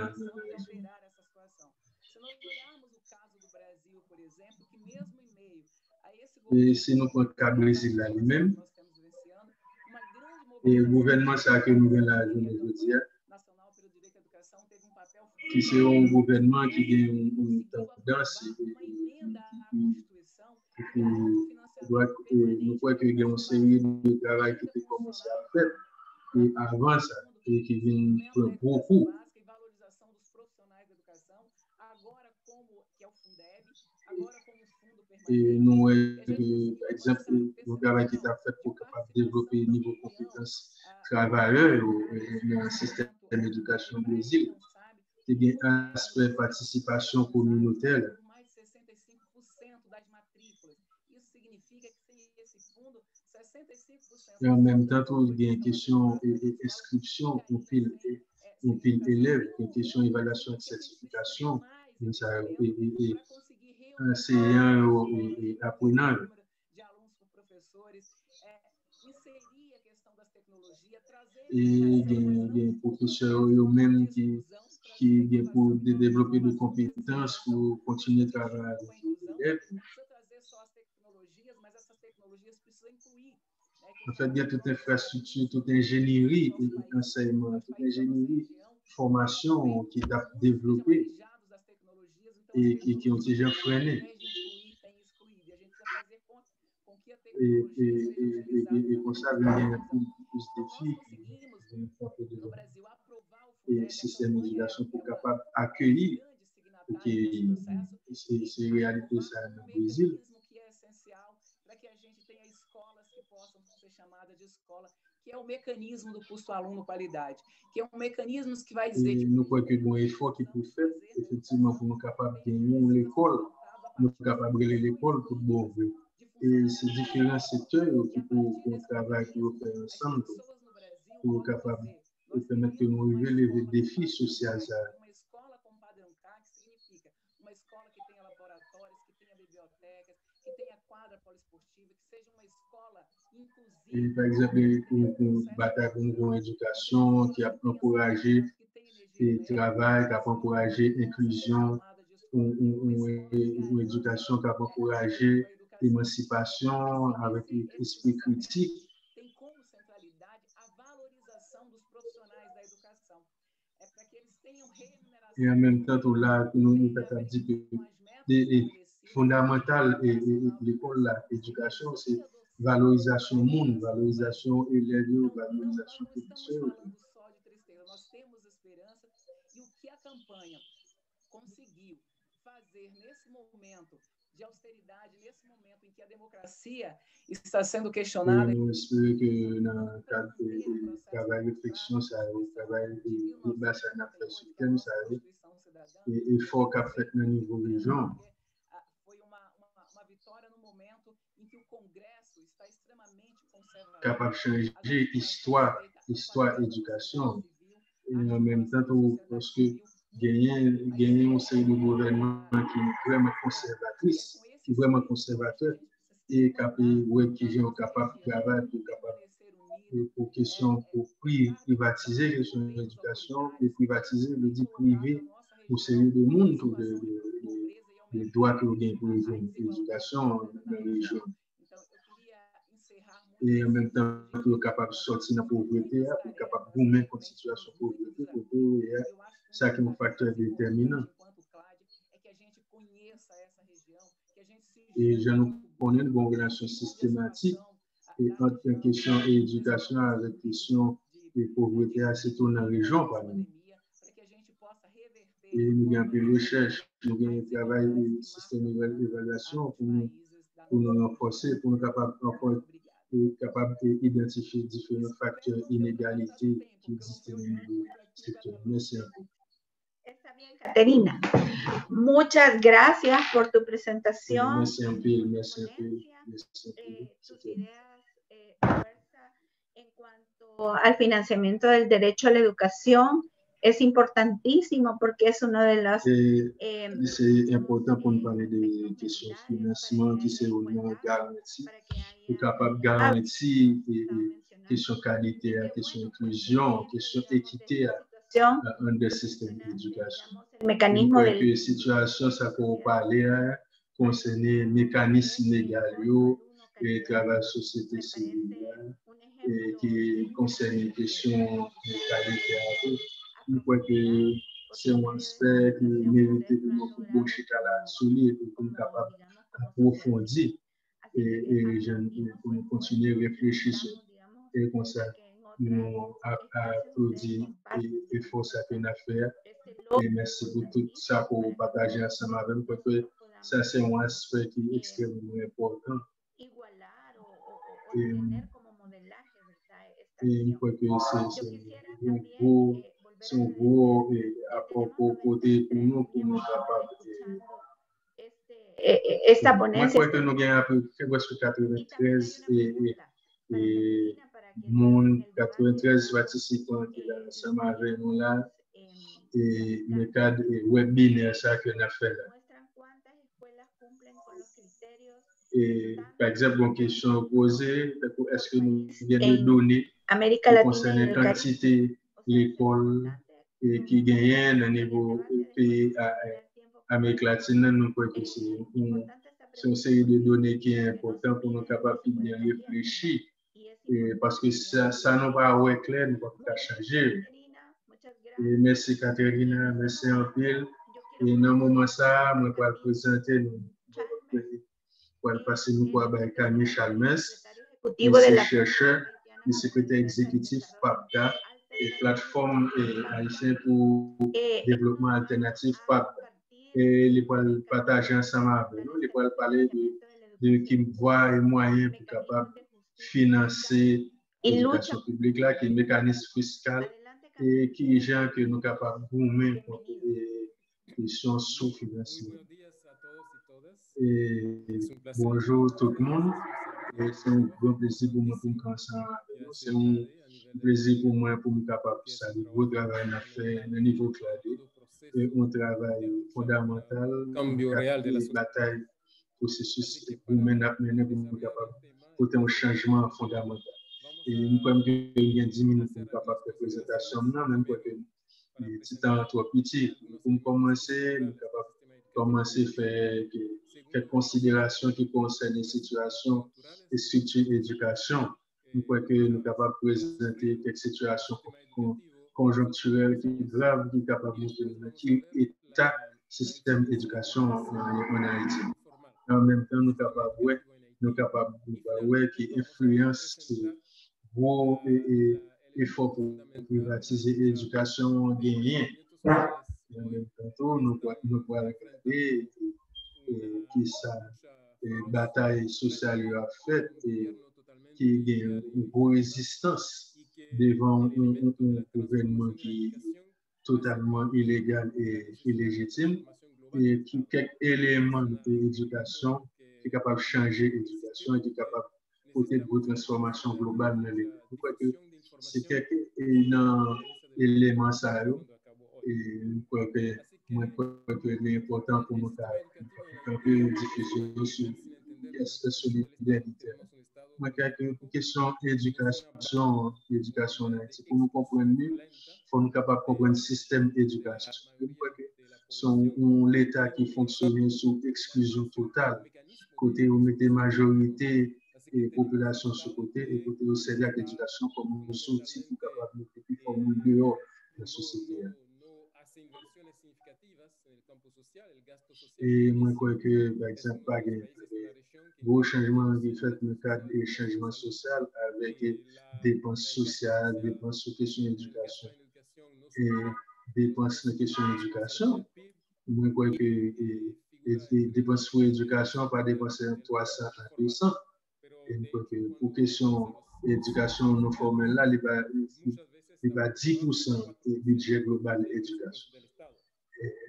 Et si nous prenons le cas du Brésil lui-même, et le gouvernement ça que nous avons là aujourd'hui, qui c'est un gouvernement qui a une tendance et nous croyons qu'il y a une série de travail qui a commencé à faire et avant ça et qui vient prendre beaucoup. Et nous par exemple le travail qui a fait pour capable développer le niveau de compétences travailleurs dans le système d'éducation au Brésil. Il y a un aspect de participation communautaire. Et en même temps, il y a une question d'inscription, un pile élève, une question d'évaluation et de certification, et enseignant et apprenant. Et il y a des professeurs eux-mêmes qui pour développer des compétences pour continuer à travailler avec les élèves. En fait, il y a toute infrastructure, toute ingénierie, enseignement, toute ingénierie, formation qui est développée et qui ont déjà freiné. Et pour ça, il y a plus de défis et le système d'éducation pour être capable d'accueillir ces réalités ça no Brasil. Que é o mecanismo do custo aluno-qualidade, que é mecanismo que vai dizer que nous croyons que bon effort qui peut faire effectivement pour nous capables de gagner l'école, nous capables de l'école pour bon vivre. Et ces différents secteurs qui pour travailler pour faire ensemble pour capable de permettre que nous relever les défis sociaux. Uma escola com padrão CAC significa uma escola que tenha laboratórios, que tenha bibliotecas, que tenha quadra poliesportiva, que seja uma escola inclusiva. Et par exemple, pour bataille pour l'éducation qui a encouragé le travail, qui a encouragé l'inclusion, une éducation qui a encouragé l'émancipation avec l'esprit critique. Tem como centralidade a valorização dos profissionais da educação. É para que eles tenham remuneração. Et en même temps, tout là, nous avons dit que fondamental et l'école, l'éducation, c'est valorisation monde, valorisation élève, valorisation professeur. Nós temos esperança e o que a campanha conseguiu fazer nesse momento de austeridade, nesse momento em que a democracia está sendo questionada. Eu espero que no cadre do trabalho de reflexão, o trabalho de base na infraestrutura, e effort qu'a fait no nível região. Foi uma vitória no momento em que o Congresso está extremamente conservador. Capable de changer histoire éducation. Et en même temps, parce que gagner un série de gouvernement qui est vraiment conservatrice, qui est vraiment conservateur, et qui est capable de travailler pour question pour privatiser la question de l'éducation, et privatiser le dit privé pour série de monde de droits que vous gagnez pour l'éducation dans la région. Et en même temps, pour être capable de sortir de la pauvreté, pour être capable de remettre en situation de pauvreté, ça qui est un facteur déterminant. Et je nous connais une bonne relation systématique entre la question de l'éducation avec la question de pauvreté, c'est dans la région, par exemple. Et nous avons des recherches, nous avons un travail de système d'évaluation pour nous renforcer, pour nous capable d'identifier différents facteurs d'inégalité qui existent dans le secteur. Merci. Está bien, Caterina. Muchas gracias por tu presentación. Merci un peu, merci un peu. Tus ideas fuerza en cuanto al financiamiento del derecho a la educación es importantísimo porque es uno de los... c'est important pour nous parler des questions de financement qui sont vraiment garanties, pour capable de garantir question qualité, question inclusion, question équité dans le système d'éducation. El mecanismo de la situation, ça peut parler concerner le mécanisme légal, le travail société civile, qui concerne les questions de qualité. Je crois que c'est un aspect qui mérite de nous boucher sur lui pour nous capables d'approfondir et pour nous continuer à réfléchir sur et comme ça nous applaudissons et force à une affaire et merci pour tout ça pour partager ensemble avec nous parce que ça c'est un aspect qui est extrêmement important et je crois que c'est un gros à propos côté pour nous capables esta ponencia. Moi, que nous gagnons à peu près presque 93 et mon 93 participants qui là ensemble avec nous là et le cadre webinaire ça que nous avons fait là. Et par exemple, une question posée, est-ce que nous avons des données qui concernent la quantité l'école et qui gagne au niveau pays Amérique latine, nous croyons que c'est une série de données qui est importante pour nous capables de bien réfléchir. Et parce que ça nous va ouais clair, nous va pas changer. Et merci Catherine, merci en pile. Et dans le moment ça, je vais présenter nous. Pour passer nous pour Camille Chalmers, le chercheur, le secrétaire exécutif PAPCA et plateforme haïtienne pour développement alternatif PAPCA. Et les pour partager ensemble avec nous, les pour parler de qui voit et moyens pour capable financer l'éducation publique là, qui est mécanisme fiscal et qui est gens que nous capables de gommer pour des questions sous-financement. Et bonjour tout le monde. C'est un grand plaisir pour moi pour me ensemble avec vous. C'est un plaisir pour moi pour me capable de saluer votre travail à faire au niveau clavier. Et un travail fondamental de bataille processus pour mener pour nous capable porter un changement fondamental. Et nous pouvons gagner 10 minutes pour capable de présentation même pour que les petits temps trop petits pour commencer nous capable commencer à faire quelques considérations qui concernent les situations et structures d'éducation. Nous croyons que nous sommes capables de présenter quelques situations conjoncturelles qui sont graves, qui sont capables de montrer qui est le système d'éducation en Haïti. En même temps, nous sommes capables de voir qui influence vos efforts pour privatiser l'éducation gagnée. Et en même temps, nous pouvons regarder qui ça bataille sociale a faite et qui a une grosse résistance devant un gouvernement qui est totalement illégal et illégitime et qui quelques éléments de l'éducation qui est capable de changer l'éducation et qui est capable de porter de transformation globale dans l'école. Je crois que c'est quelques éléments ça et je crois que c'est important pour nous faire un peu de diffusion sur l'aspect solidarité. Moi, quelques questions d'éducation en Haïti. Pour nous comprendre mieux, il faut nous capables de comprendre le système d'éducation. Je crois que c'est l'État qui fonctionne sous exclusion totale. Côté où mettez majorité et population sur côté, et côté où c'est l'éducation comme un outil pour capable de mettre comme dehors de la société. Et moi, je crois que, par exemple, par gros changements qui fait dans le cadre des changements sociaux avec des dépenses sociales, dépenses sur question d'éducation et dépenses sur question d'éducation. Moi, je crois que les dépenses sur l'éducation, pas dépenser 300 à 200. Et je crois que pour question d'éducation non formelle, là, il va 10% du budget global de l'éducation.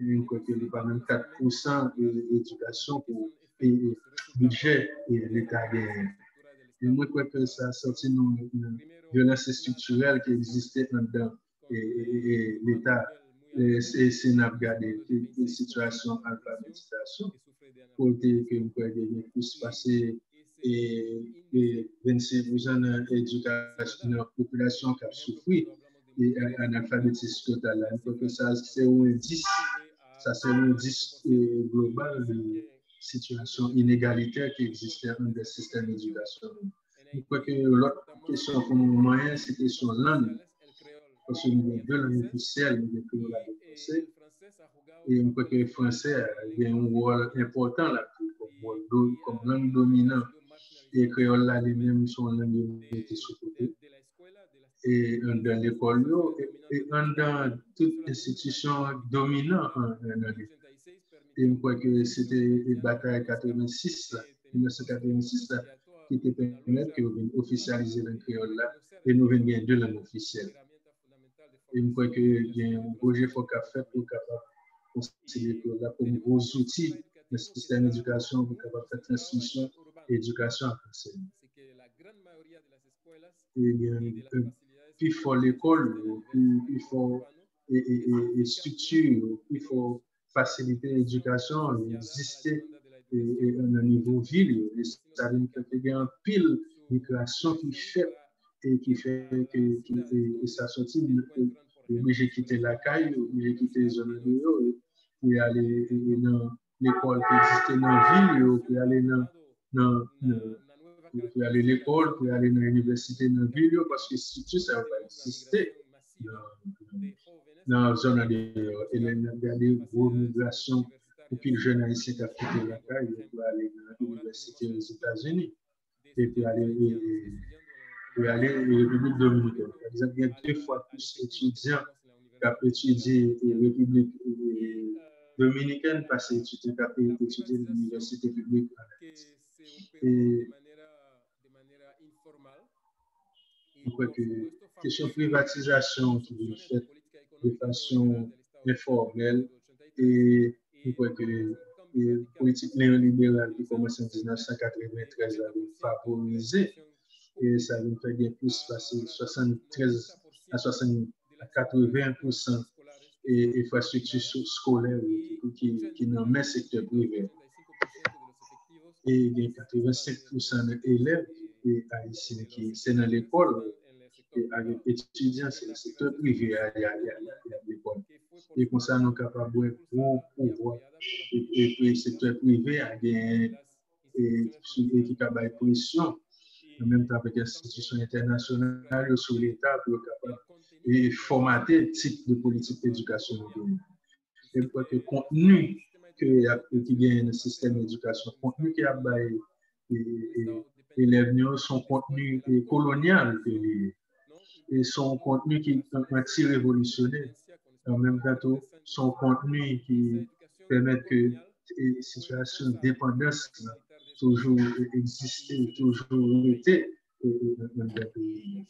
Je crois qu'il n'y a pas même 4% de l'éducation pour le budget et l'État gagne. Et moi, je crois que ça a sorti une violence structurelle qui existait dedans et l'État. C'est n'a regardé les situations d'alphabétisation côté que nous pouvons plus passer et 26% d'éducation de la population qui a souffert et un alphabétisme total. Donc ça c'est un 10, ça c'est un 10 global de situation inégalitaire qui existait dans le système d'éducation. Je crois que l'autre question pour nous moyen c'est question langue. Parce que nous avons deux langues officielles, nous avons la français. Et je crois que le français a un rôle important là, comme langue dominante. Et le créole là, les mêmes sont langues qui sont sous-côté. Et dans l'école, et dans toute institution dominante en Haïti. Et je crois que c'était la bataille 1986 qui te permet que nous officialiser le créole là et nous venons deux langues officielles. Et je crois qu'il y a un projet qu'il faut faire pour considérer que là comme gros outils le système d'éducation pour capable faire transmission éducation à français. Et bien, puis il faut l'école, puis il faut et structure, il faut faciliter l'éducation, exister à un niveau ville. Et ça veut dire qu'il y a un pile migration qui fait et qui fait que ça sortit obligé de quitter la caille, obligé de quitter les zones de l'eau, puis aller dans l'école qui existait dans la ville, puis aller puis aller à l'école, puis aller dans l'université dans la ville, parce que si tout ça va exister dans la zone de l'eau. Et il y a des grosses migrations pour que les jeunes haïtiens qui quitté la caille pour aller dans l'université aux États-Unis et puis aller en République dominicaine. Par exemple, il y a 2 fois plus d'étudiants qui ont étudié en République dominicaine parce qu'ils ont étudié à l'université publique. Et je crois que la question de privatisation qui est faite de façon informelle et je crois que la politique néolibérale qui commence en 1993 a favorisé et ça nous fait bien plus passer 73 à 80% et infrastructures scolaires qui n'ont même secteur privé. Et il y a 85% d'élèves haïtiens qui sont dans l'école et avec étudiants, c'est le secteur privé à l'école. Et comme ça, nous sommes capables de gros pouvoir. Et puis, le secteur privé a gagné et qui a de pression, en même temps avec les institutions internationales sur l'État pour être capable de formater le type de politique d'éducation. Et pour que le contenu qui gagne dans le système d'éducation, le contenu qui a élèves, son contenu colonial et son contenu qui est anti-révolutionnaire. En même temps, son contenu qui permet que les situations de dépendance toujours exister, toujours été dans le pays.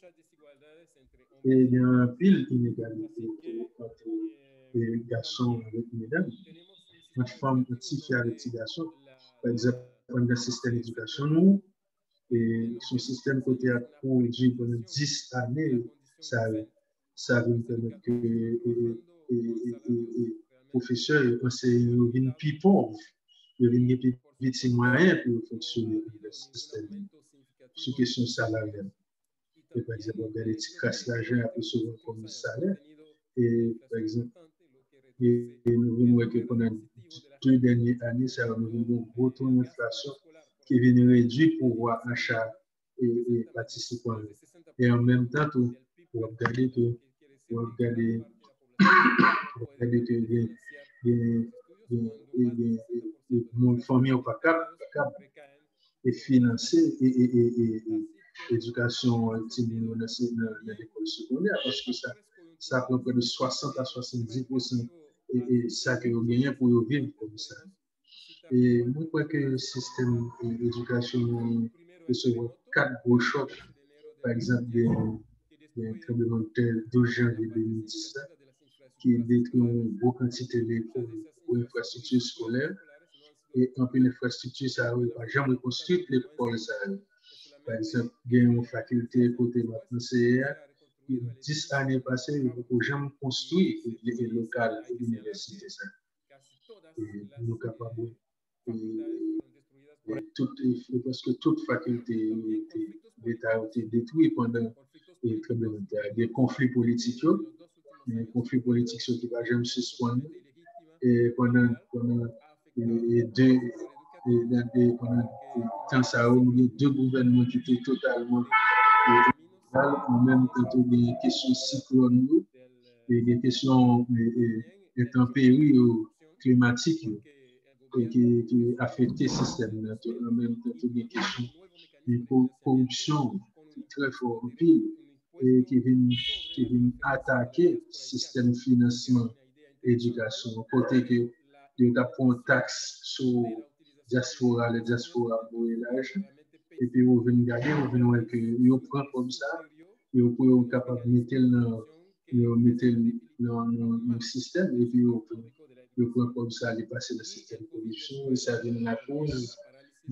Et il y a un pile d'inégalité entre les garçons et les mesdames. Une femme, une petite fille avec des garçons, par exemple, dans le système d'éducation, nous, et ce système côté a produit pendant 10 années, ça va permettre que les professeurs et enseignants deviennent plus pauvres, deviennent plus petits moyens pour fonctionner dans le système. Sur question salariale. Et par exemple, on regarde les petits crasses l'argent un peu souvent comme le salaire. Et par exemple, nous voyons que pendant 2 dernières années, ça va nous donner un gros taux d'inflation qui vient réduire le pouvoir d'achat et participants. Et en même temps, on va regarder que les familles n'ont pas capable de financer l'éducation dans l'école secondaire parce que ça prend près de 60 à 70% et ça que vous gagnez pour vivre comme ça. Et moi, je crois que le système d'éducation recevoir 4 gros chocs, par exemple, des tremblements de terre 12 janvier 2017, qui détruit une grosse quantité d'écoles ou infrastructures scolaires. Et en plus, l'infrastructure, ça n'a pas jamais construit l'école. Par exemple, il y a une faculté côté de la 10 années passées, il n'a jamais construit les locales de l'université. Et nous sommes capables parce que toute faculté d'État a été détruite pendant les tremblements de terre. Des conflits politiques, qui ne va jamais se suspendre. Et pendant temps, ça a eu 2 gouvernements qui étaient totalement en même temps des questions cyclones et des questions intempéries climatiques qui affectent le système. En même temps des questions de corruption très fort en pile et qui viennent attaquer le système de financement et d'éducation. Côté que il y a une taxe sur la diaspora pour l'argent. Et puis, vous venez regarder, vous venez voir que vous prenez comme ça, et vous pouvez être capable de mettre dans le système, et puis vous le point comme ça, il est passé dans le système de corruption, et ça vient de la cause,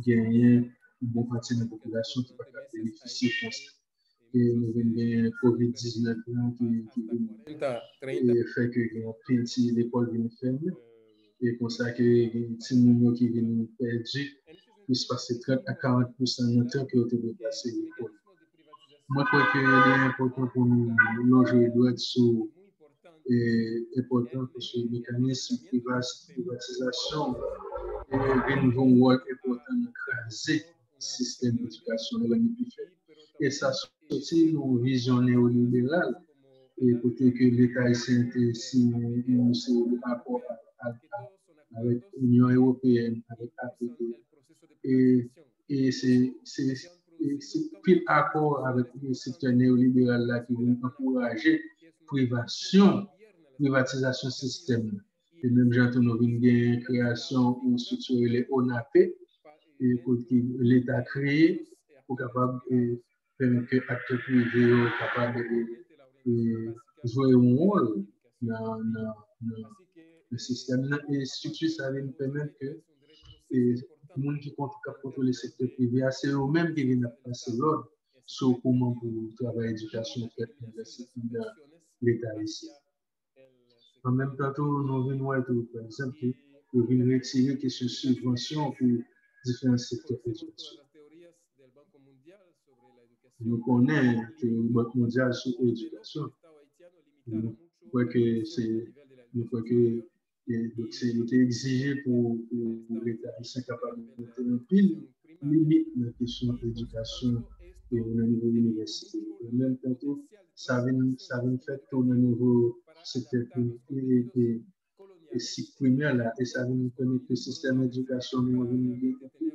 gagner une bonne partie de la population qui va bénéficier de ça. Et nous avons COVID-19 qui fait que l'école vient fermer. Et comme ça, que les gens qui viennent perdre, il se passe 30 à 40% de temps que vous devez passer l'école. Moi, je crois qu'il est important pour nous, l'enjeu doit être sur important pour ce mécanisme de privatisation et un nouveau rôle important d'écraser le système d'éducation de l'année qui fait. Et ça, c'est aussi une vision néolibérale. Et côté que l'État est intéressé le rapport avec l'Union européenne, avec l'APP. Et c'est pile accord avec le secteur néolibéral là qui vient encourager privatisation système. Et même j'entends une création ou structurer les ONAP et l'État créé pour capable permettre que l'acteur privé soit capable de jouer un rôle dans le système. Et structure, ça va nous permettre que les gens qui contrôlent le secteur privé, c'est eux-mêmes qui viennent passer l'ordre sur comment pour travailler l'éducation faite dans l'État ici. En même temps, nous venons voir, par exemple, nous venons retirer quelques subventions pour différents secteurs d'éducation. Nous connaissons le Banque mondiale sur l'éducation. Nous croyons que c'est exigé pour l'État haïtien capable de mettre une pile limite dans la question de l'éducation et au niveau de l'université. En même temps, ça vient faire tourner au niveau secteur privé et cycle primaire là, et ça vient permettre que le système d'éducation nous a une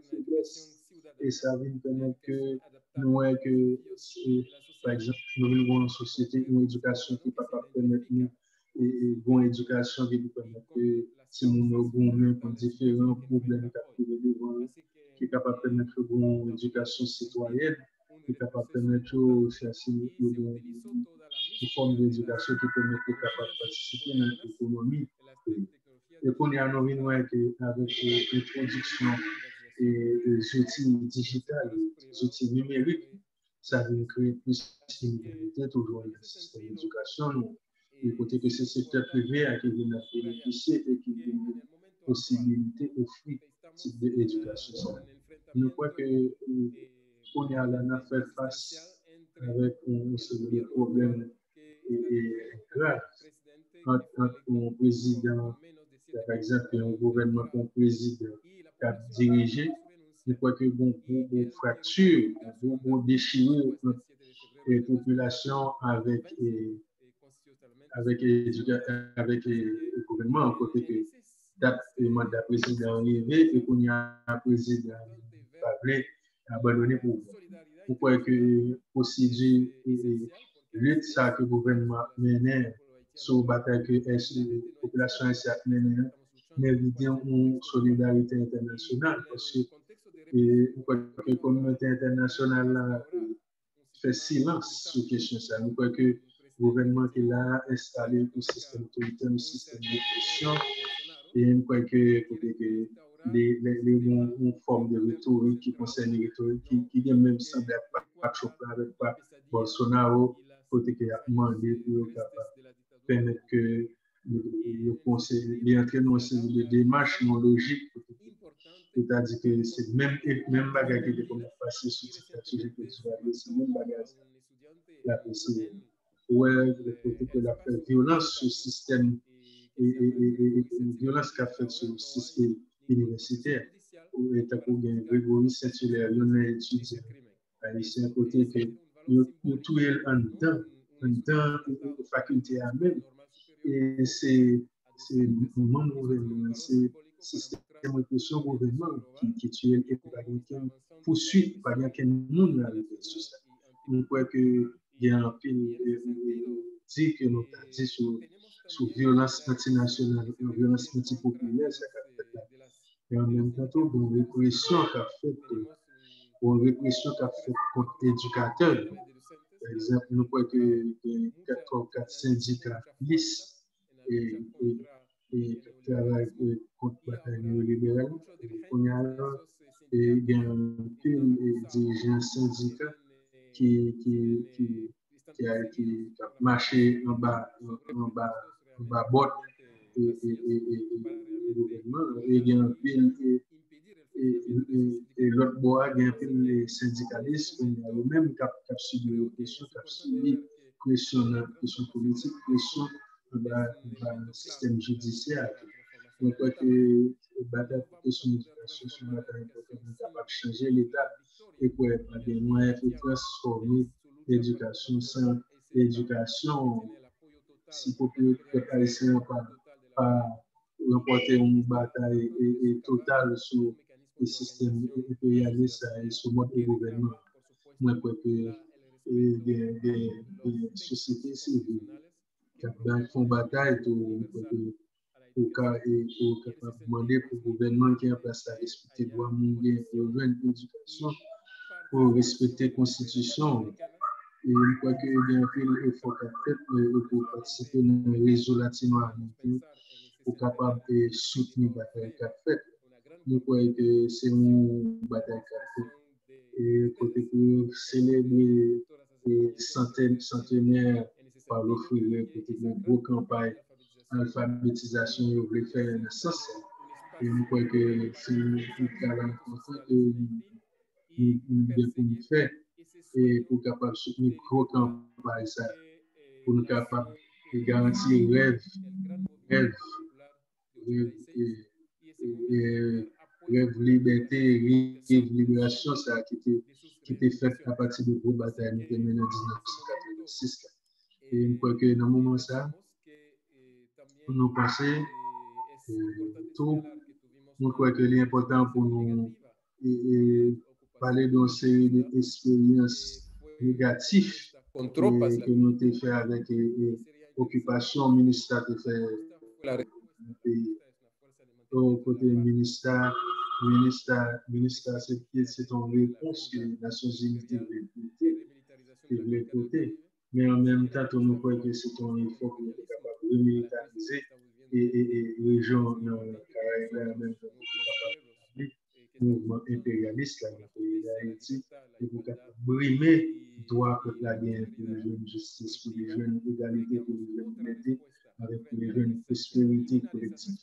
faiblesse. Et ça vient permettre que nous que par exemple, nous avons une société, une éducation qui ne peut pas permettre nous et une bonne éducation qui nous permet que si nous avons différents problèmes qui est capable de permettre une bonne éducation citoyenne, qui est capable de permettre une forme d'éducation qui permet de capable de participer dans l'économie. Et qu'on y a avec l'introduction des outils digitaux, des outils numériques, ça va créer plus d'inégalité toujours dans le système d'éducation. Du côté que c'est le secteur privé qui vient bénéficier et qui vient de possibilité d'offrir ce type d'éducation. Je crois que on y a là fait face avec un problème grave entre un président, par exemple, un gouvernement comme président qui a dirigé. Je crois que bon fracture, bon déchirure entre les populations avec le gouvernement, côté que le mandat président arrivé et qu'on y a un président qui a abandonné pour vous. Pourquoi que procédure et lutte ça que le gouvernement menait sur la bataille que la population a menée, mérite une solidarité internationale parce que la communauté internationale fait silence sur la question ça. Nous croyons que le gouvernement qui a installé un système autoritaire, un système de pression, et nous croyons que les formes de rhétorique qui concernent les rhétoriques qui même semble pas choquer avec Bolsonaro, côté qui a demandé pour permettre que les entraîner dans une démarche non logique. C'est-à-dire que c'est le même bagage qui est passé sur cette sujet que tu as dit, c'est le même bagage. La possibilité. Ouais, le côté que la violence sur le système et violence qu'a fait sur le système universitaire. Ou est pour bien Grégory Saint-Hilaire, l'on a étudié. C'est un côté que nous tuons en dedans la faculté à même. Et c'est mon gouvernement, c'est système de pression gouvernement qui tue et pas quelqu'un poursuit, pas quelqu'un monde avec ça. Nous croyons que il y a un pays dit que nous avons dit sur violence antinationale, violence antipopulaire, ça a fait là. Et en même temps, une répression qu'a fait contre l'éducateur. Par exemple, nous croyons que 4 syndicats lisses et et travail contre la bataille néolibérale. On y a et il y a un dirigeant syndicat qui a marché en bas bord et gouvernement. Et il y a un pile et l'autre bois, il y a un pile les syndicalistes qui ont eux-mêmes qui ont subi l'oppression, qui ont subi pression politique, pression dans le système judiciaire. Donc, je crois que la bataille pour question d'éducation, c'est une bataille importante capable de changer l'État et pour avoir des moyens pour transformer l'éducation sans l'éducation. Si le peuple haïtien n'a pas remporté une bataille totale sur le système impérialiste et sur le mode de gouvernement, moi, je crois que des sociétés civiles qui font bataille pour capable demander pour le gouvernement qui est en place à respecter les droits mondiaux, pour une éducation, pour respecter la Constitution. Et je crois qu'il y a un peu d'effort à faire pour participer dans le réseau latino-américain pour capable de soutenir la bataille qu'a faite. Je crois que c'est une bataille qu'a faite. Et côté pour célébrer les centenaires par le fruit, côté pour une grosse campagne d'alphabétisation, vous voulez faire un sens. Et je crois que c'est un travail important que nous devons faire et pour capable soutenir gros campagne ça, pour nous capable de garantir rêve, liberté, libération, ça qui était fait à partir de gros batailles nous menée en 1986. Et je crois que dans le moment ça, nous pensons tout, je crois que l'important pour nous parler d'une série d'expériences négatives que nous avons fait avec l'occupation ministère de faire au côté ministère, c'est une réponse que les Nations Unies devaient porter. Mais en même temps, nous croyons que c'est un effort pour être capable de remilitariser et les gens Caraïbes, même le mouvement impérialiste dans le pays d'Haïti, et pour capable de brimer droit pour la guerre, pour les jeunes justice, pour les jeunes égalité, pour les jeunes liberté, avec les jeunes prospérité collective.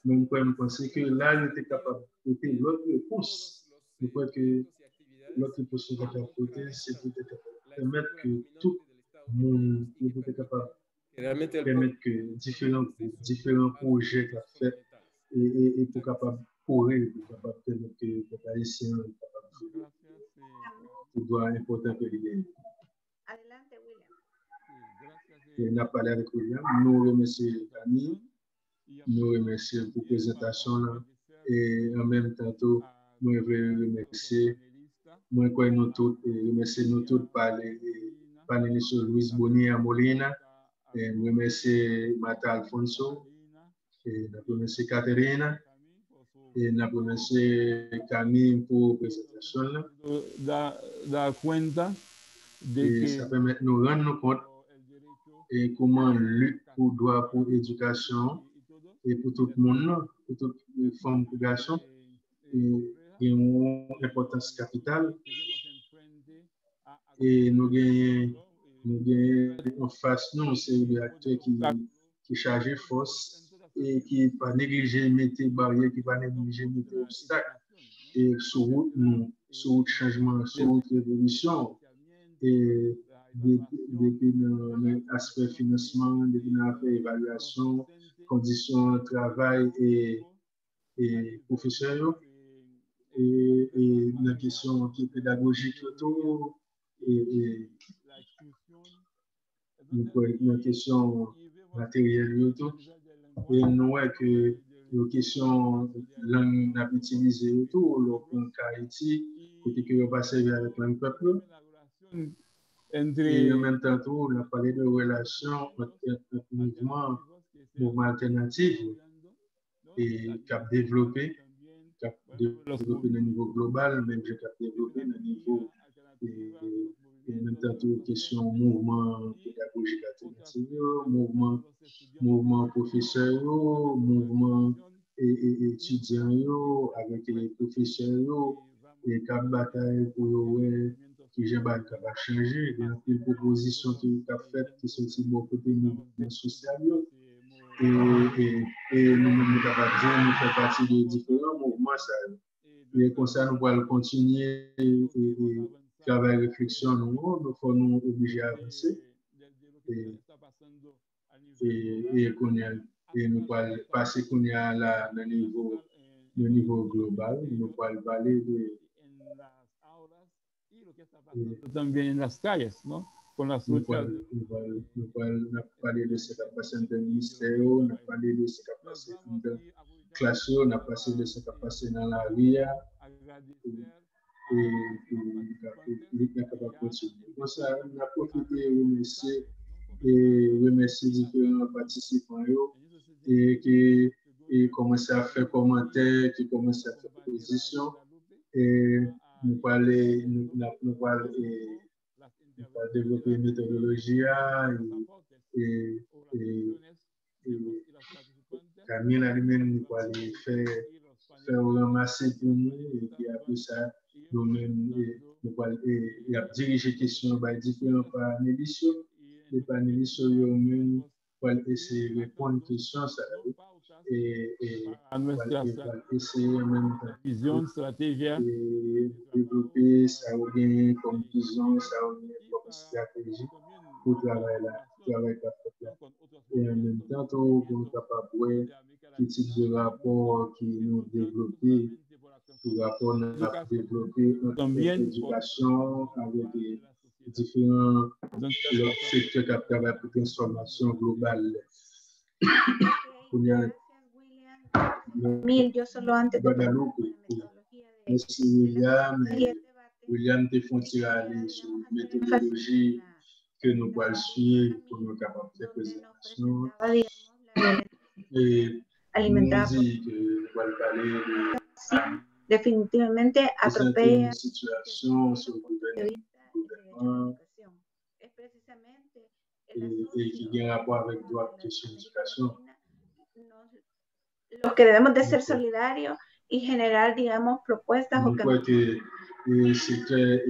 Même quand on pense que là, il était capable de porter l'autre réponse. Je crois que l'autre réponse qu'il est capable de porter, c'est peut-être permettre que tout le monde est capable de permettre que différents projets qu'il a fait et pour capable courir, pour capable permettre que les Haïtiens soient capables de c'est droit important que les gagnent. Adelante, William. On a parlé avec William. Nous remercions Camille. Nous remercions pour la présentation là. Et en même temps, nous remercions, nous remercions tous par les panélistes Luis Bonilla Molina, et nous remercions Mata Alfonso, et nous remercions Caterina, et nous remercions Camille pour la présentation là. Da cuenta de et que ça permet de nous rendre compte et comment lutte pour droit pour l'éducation et pour tout le monde, pour toutes les femmes de garçons, et une importance capitale. Et nous gagnons en face, nous, c'est des acteurs qui chargent force et qui ne pas négliger mettre barrières, qui ne pas négliger mettre obstacles. Et sur route, nous, sur route changement, sur route révolution, et depuis l'aspect financement, depuis l'aspect évaluation, conditions de travail et professionnels, et la question qui est pédagogique autour, et la question matérielle autour, et nous voyons que la question langue n'a pas utilisée autour, le Haïti, côté que va servir avec le peuple. Et en même temps, on a parlé de relations entre mouvement alternatif et qui a développé au niveau global, même qui a développé au niveau même temps, question mouvement pédagogique alternatif, mouvement professeur, mouvement étudiant, avec les professeurs, et cap bataille pour qui j'ai pas changer. Il y a une proposition qui a fait qui sont aussi beaucoup de mouvements sociaux. Et nous capables de dire, nous faisons partie de différents mouvements. Et comme ça, nous allons continuer et travailler réflexion, nous sommes obligés d'avancer. Et nous allons passer à le niveau global, nous allons parler de. También en las calles, ¿no? Con las luchas. Nous allons parler de ce qui a passé dans le ministère, nous allons parler de ce qui a passé dans la classe, nous allons parler de ce qui a passé dans la rue. Et nous sommes capables de continuer. Pour ça, on a profité et remercier différents participants et qui commencent à faire commentaires, qui commencent à faire propositions. Et nous allons développer une méthodologie et Camille elle-même nous allons faire ramasser pour nous et puis après ça nous-mêmes nous allons diriger questions par différents panélistes. Les panélistes eux-mêmes vont essayer de répondre aux questions et essayer même vision, stratégie, et développer ça ou bien comme vision, ça ou bien comme stratégie pour travailler là. Et en même temps, on est capable de quel type de rapport qui nous développé, le rapport nous a développé entre l'éducation avec des différents secteurs qui travaillent pour une transformation globale. Yo solo antes de merci William te font aller sur la méthodologie que nous allons suivre pour nous capables de faire présentation. Et alimentar dit que nous allons parler de definitivamente atropella une situation sur le gouvernement et qui a un rapport avec droit de question d'éducation. Los que debemos de ser solidarios y generar, digamos, propuestas o cambios. C'était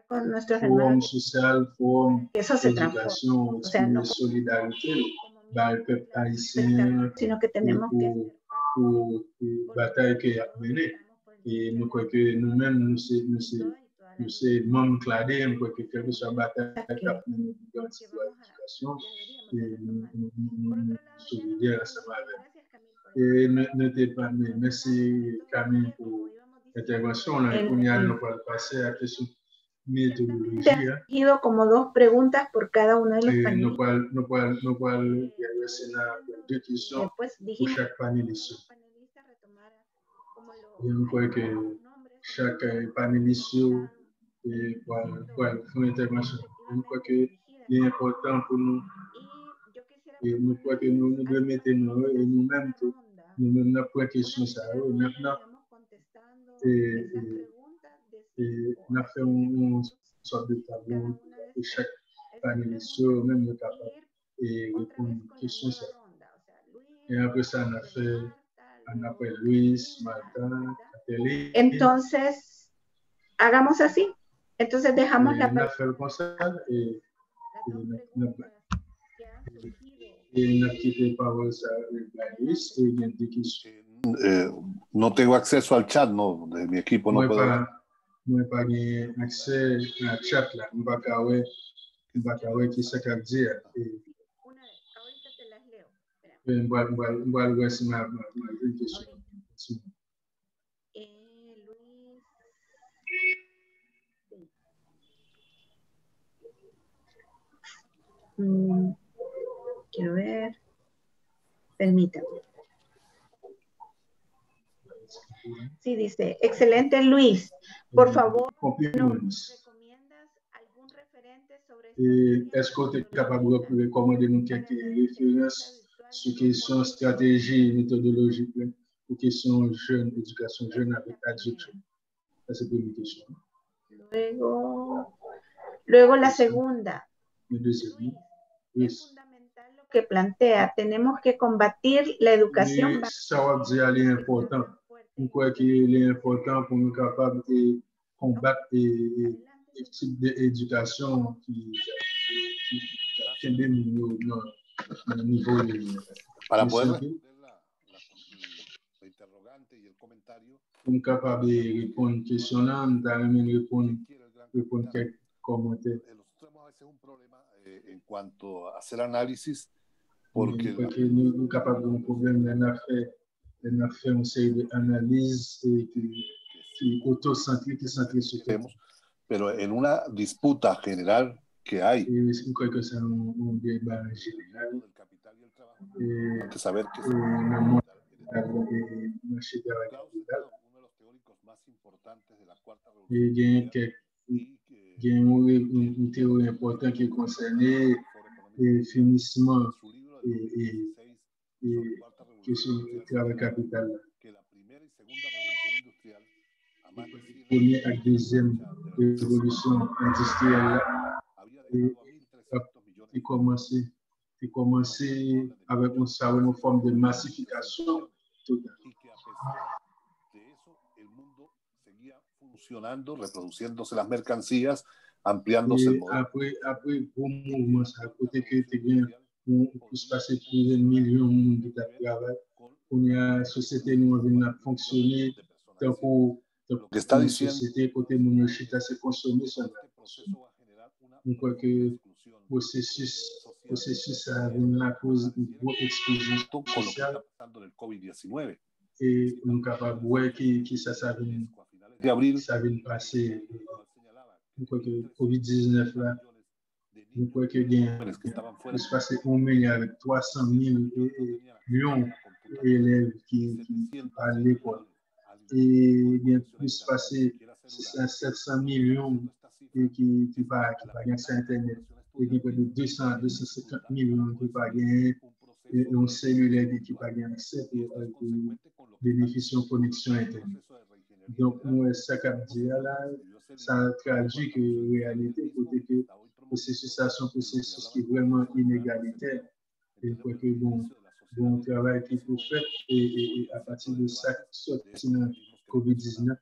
con nuestros forum hermanos. social, forum Eso se d'éducation, de solidarité, le peuple haïtien, sino que tenemos pour bataille qu'il a menée. Et nous croyons que nous-mêmes, nous sommes membres cladés, nous croyons que quelle que soit la bataille qu'il a menée dans l'éducation, et nous sommes solidaires ensemble avec. Et notez pas, merci Camille pour l'intervention. On va passer à la question méthodologie. Como dos preguntas por cada uno de los panelistas. Nous allons deux questions pour chaque panéliste. Et je crois que chaque panéliste va faire une intervention. Je crois que c'est important pour nous. Et nous croyons que nous devons mettre nous-mêmes nous prenons question ça. Et on a fait une sorte de tableau pour chaque panéliste, même le capable et répondre aux questions ça. Et après ça, on a fait Luis, Martin, Catherine. Entonces, hagamos así. Entonces dejamos la on a fait comme ça et no quité parole a Luis y bien des questions. No tengo acceso al chat, no, de mi equipo no puedo. No he pas accès al chat là, on va voir qui ça qu'a dit. Ahorita te las leo. Voy a ver si me question. Luis. Quiero ver. Permítame. Sí, dice, excelente Luis. Por favor, ¿nos recomiendas algún referente sobre esta? Est-ce que tu es capable de recommander nous quelques références sur question stratégie méthodologique pour question jeune, éducation jeune avec adultes? Ça c'est une question. Luego, Luego la segunda, Le deuxième, es fundamental lo que plantea. Tenemos que combatir la educación. Ça va dire qu'il est important. Je crois qu'il est important pour nous capables de combattre les types d'éducation qui dans le niveau de Para poder responder la interrogante y el comentario, pour capable de répondre aux questions là, répondre quelques commentaires. Nosotros tenemos a veces un problema en cuanto a hacer análisis, porque nous sommes capables d'un problème on a fait une série d'analyses qui autocentrées, qui centrées sur tenemos, pero en una disputa general que hay je crois que c'est un débat général. del capital y el trabajo, hay que saber que Klaus es uno de los teóricos más importantes de la cuarta il revolución y a une théorie importante qui concerne le finissement et question du travail capital. Première et deuxième révolution industrielle a commencé avec une forme de massification totale. Funcionando, reproduciéndose las mercancías, ampliándose el modelo. Après, pour le mouvement, ça a côté que on peut se passer plus de millions de monde qui travaillent. On a la société nous a fonctionné tant pour la société côté mon chita se consommer ça. On croit que le processus a la cause de grosse explosion sociale et on est capable de voir que ça vient passer. Je crois que COVID-19 là, je crois que il se passe 1 milliard avec 300 millions d'élèves qui à l'école. Et il y a plus passé 700 millions qui pas accès à Internet. Et il y a près de 250 millions qui pas gagné un cellulaire qui pas gagné accès pour bénéficier de connexion Internet. Donc, nous, ça cap dit là, ça traduit que la réalité, côté que le processus, c'est un processus qui est vraiment inégalitaire. Et je crois que bon travail qu'il faut faire, et à partir de ça, sortir dans COVID-19,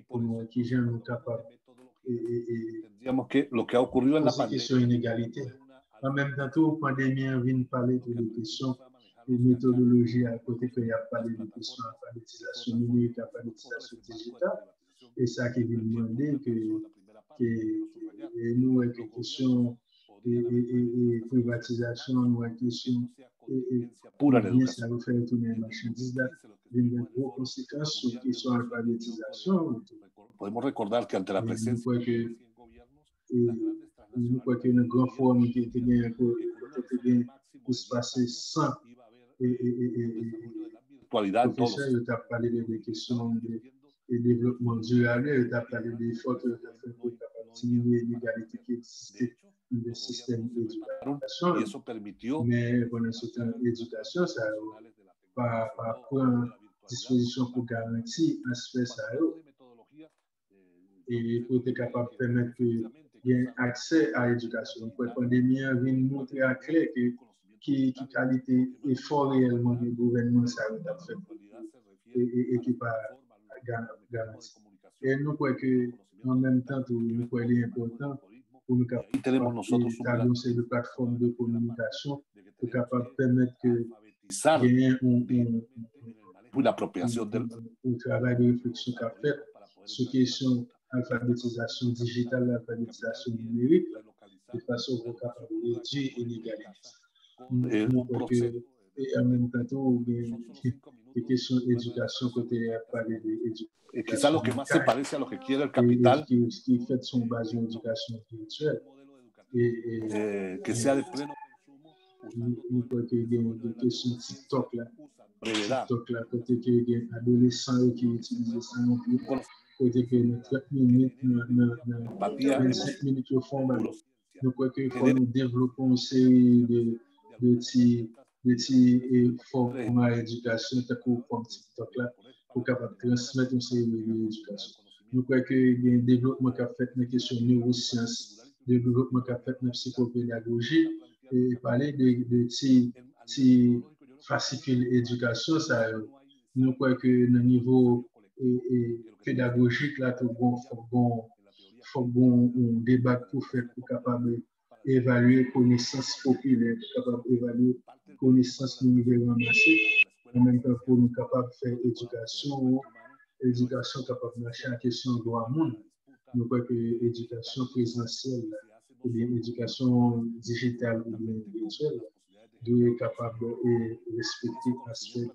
pour qui gens sont capables. Digamos que lo que ha ocurrido en la pandemia. Question inégalité. En même temps, tout pandémie vient parler de des questions de méthodologie à côté qu'il y a parlé de questions d'alphabétisation numérique, d'alphabétisation digitale. Et ça qui vient demander que nous, avec les questions et privatisation, nous, avec les questions bien, ça va faire tourner les marchandises là. Il y a de grosses conséquences sur les questions d'alphabétisation. Podemos recordar que ante la presencia nous croyons qu'il y a une grande forme qui était bien pour se passer sans professeur, il a parlé des questions de développement durable, il a parlé des efforts qu'il a fait pour diminuer l'inégalité qui existait dans le système d'éducation. Mais pendant ce temps d'éducation, ça n'a pas pris disposition pour garantir l'aspect ça. Et pour être capable de permettre qu'il y ait accès à l'éducation. La pandémie vient montrer à clair qui qualité effort réellement du gouvernement ça a fait et qui pas garanti. Et nous croyons qu'en même temps, nous croyons qu'il est important pour nous établir une plateforme de communication pour capable de permettre qu'il y ait un travail de réflexion qu'a fait sur la question alphabétisation digitale, alphabétisation numérique, de façon à capable de réduire l'inégalité. Et en même temps, des questions d'éducation côté parler d'éducation. Et quizás lo que más se parece a lo que quiere el capital, qui fait son base en éducation spirituelle. Que sea de pleno consumo. Nous croyons qu'il y a des questions TikTok là. TikTok là, côté qu'il y a des adolescents qui utilisent ça non plus. Côté que nous 30 minutes, 25 minutes au fond, nous croyons qu'il faut nous développer une série de petits formats d'éducation, comme TikTok là, pour capable de transmettre une série d'éducation. Nous croyons qu'il y a un développement qui a fait dans la question de neurosciences de développement qu'a fait dans psychopédagogie et parler de fascicule éducation, ça, nous croyons que le niveau pédagogique, là, il faut un débat pour faire pour capable d'évaluer connaissance populaire, pour capable d'évaluer connaissance nous devons ramasser, en même temps pour nous capable de faire éducation capable de marcher en question de droit monde. Nous croyons que l'éducation présentielle ou bien l'éducation digitale ou bien virtuelle doit être capable de respecter l'aspect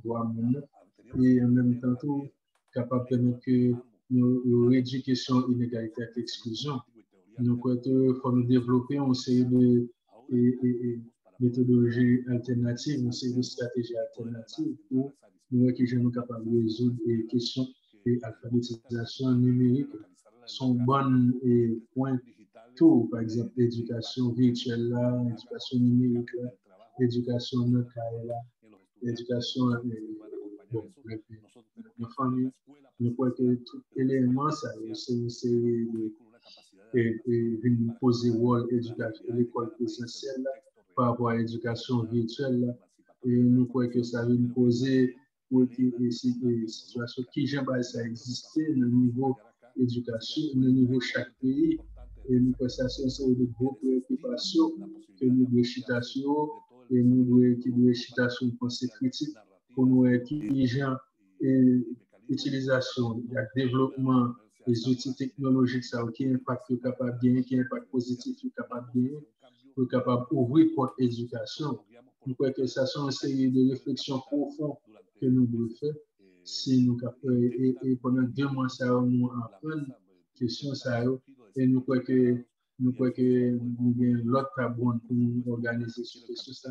droit monde et en même temps tout capable de permettre que nous rééducation inégalité et exclusion. Nous croyons qu'il faut nous développer une série de méthodologies alternatives, une série de stratégies alternatives pour nous qui sommes capables de résoudre les questions de l'alphabétisation numérique sont bonnes et points tout, par exemple l'éducation virtuelle, l'éducation numérique, l'éducation locale, l'éducation de famille. Nous croyons que tout élément, ça c'est une série de poser rôle éducation, l'école présentielle par rapport à l'éducation virtuelle. Et nous croyons que ça va nous poser pour des situations qui jamais ça existait au niveau éducation, au niveau de chaque pays. Et nous croyons que ça c'est une série de gros préoccupations que nous devons chiter sur et nous devons chiter sur une pensée critique pour nous étudier l'utilisation, le développement des outils technologiques, ça qui impact capable bien, qui impact positif capable bien, pour capable ouvrir pour l'éducation. Nous croyons que ça sont une série de réflexions profondes que nous devons faire. Si nous et pendant 2 mois ça nous apprendre question ça et nous croyons que nous avons l'autre tabou pour nous organiser sur question ça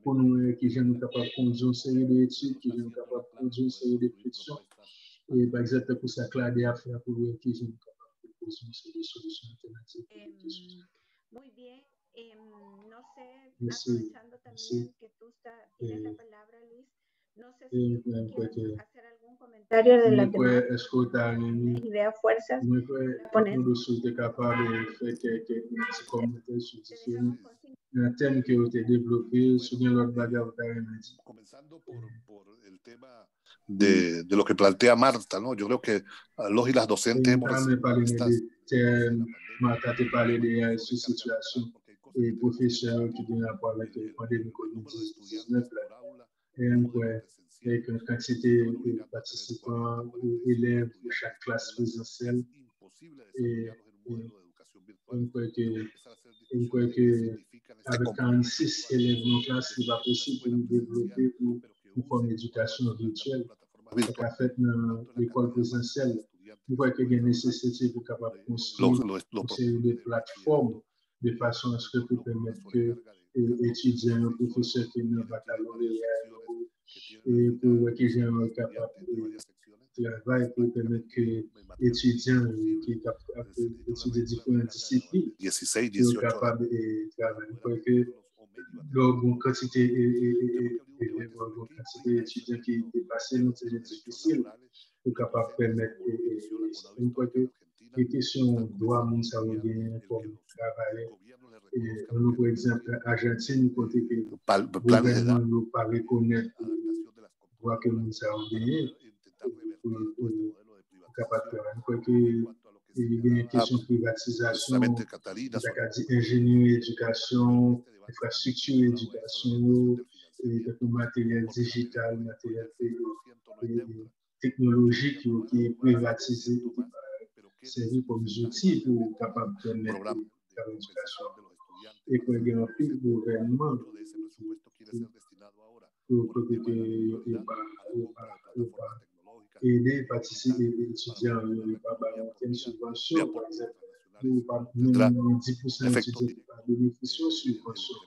pour nous qui sommes capables de conduire une série d'études, qui sommes capables de conduire une série de réflexions. Et par exemple, pour ça, Claudia a fait pour nous qui sommes capables de proposer une série de solutions alternatives. Muy bien. No sé, aprovechando también que tú tienes la palabra, Luis, no sé si quieres hacer algún comentario de las demás ideas, fuerzas. Nous sommes capables de faire quelques petits commentaires sur différents thèmes qui ont été développés sur l'autre bagage. Comenzando por el tema de lo que plantea Marta, ¿no? Yo creo que los y las docentes hemos Marta te parlé de cette situation et professeurs qui ont rapport avec la pandémie COVID-19 et une quantité de participants, élèves de chaque classe présentielle. Et on croit que avec 46 élèves en classe, il va possible de nous développer pour une forme d'éducation virtuelle. En fait, dans l'école présentielle, nous voyons qu'il y a une nécessité pour capable construire une série de plateformes de façon à ce que pour permettre que les étudiants, les professeurs qui ont un baccalauréat et pour qu'ils soient capables de travailler pour permettre que les étudiants qui sont capables d'étudier différentes disciplines soient capables de travailler. Nous voyons que une quantité d'étudiants qui dépassent c'est difficile pour capable de permettre. Une fois que les questions droit monde ça revient comme travailler. Nous, par exemple, Argentine, côté que le gouvernement ne pas reconnaître le droit que nous avons gagné pour capable de faire. Une fois qu'il y a une question de privatisation, ingénierie, éducation, infrastructure, éducation, matériel digital, matériel technologique qui est privatisé, servi comme outil pour capable de permettre l'éducation. Et pour qu'il y ait un pile gouvernement pour aider, participer, étudiants, pas une subvention, par exemple, même 10% d'étudiants qui bénéficient de subvention.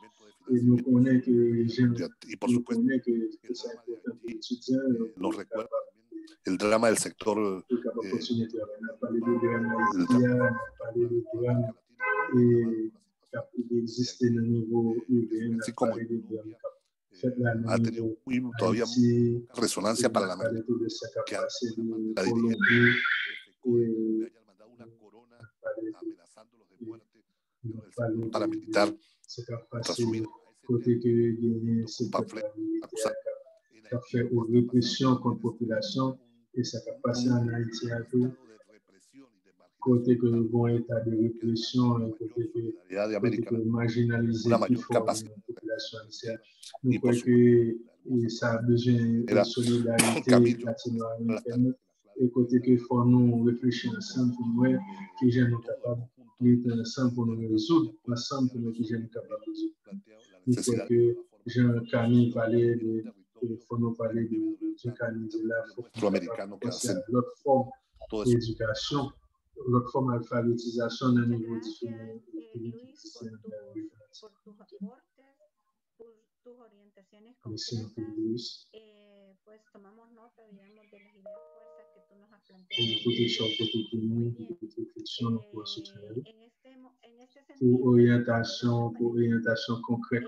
Et nous connaissons que c'est important pour les étudiants. El drama del sector así como ha tenido todavía resonancia para la que la dirigente le hayan mandado una corona amenazándolos de muerte paramilitar côté que c'est ça fait une répression contre la population et ça va passer en Haïti à tout. Côté que bon état de répression et côté que marginaliser plus fort la population haïtienne. Nous croyons que ça a besoin de solidarité latino-américaine et côté que faut nous réfléchir ensemble pour voir que les gens sont capables d'être ensemble pour nous résoudre, ensemble pour nous que les gens sont capables de résoudre. Nous croyons que Jean-Camille parlait de il faut nous parler de mécanisme là, il faut penser à l'autre forme d'éducation, l'autre forme d'alphabétisation d'un niveau différent. Merci Luis. Pues tomamos nota, digamos, de las ideas fuerzas que tú nos has planteado. Muy bien. En este sentido, orientation concrète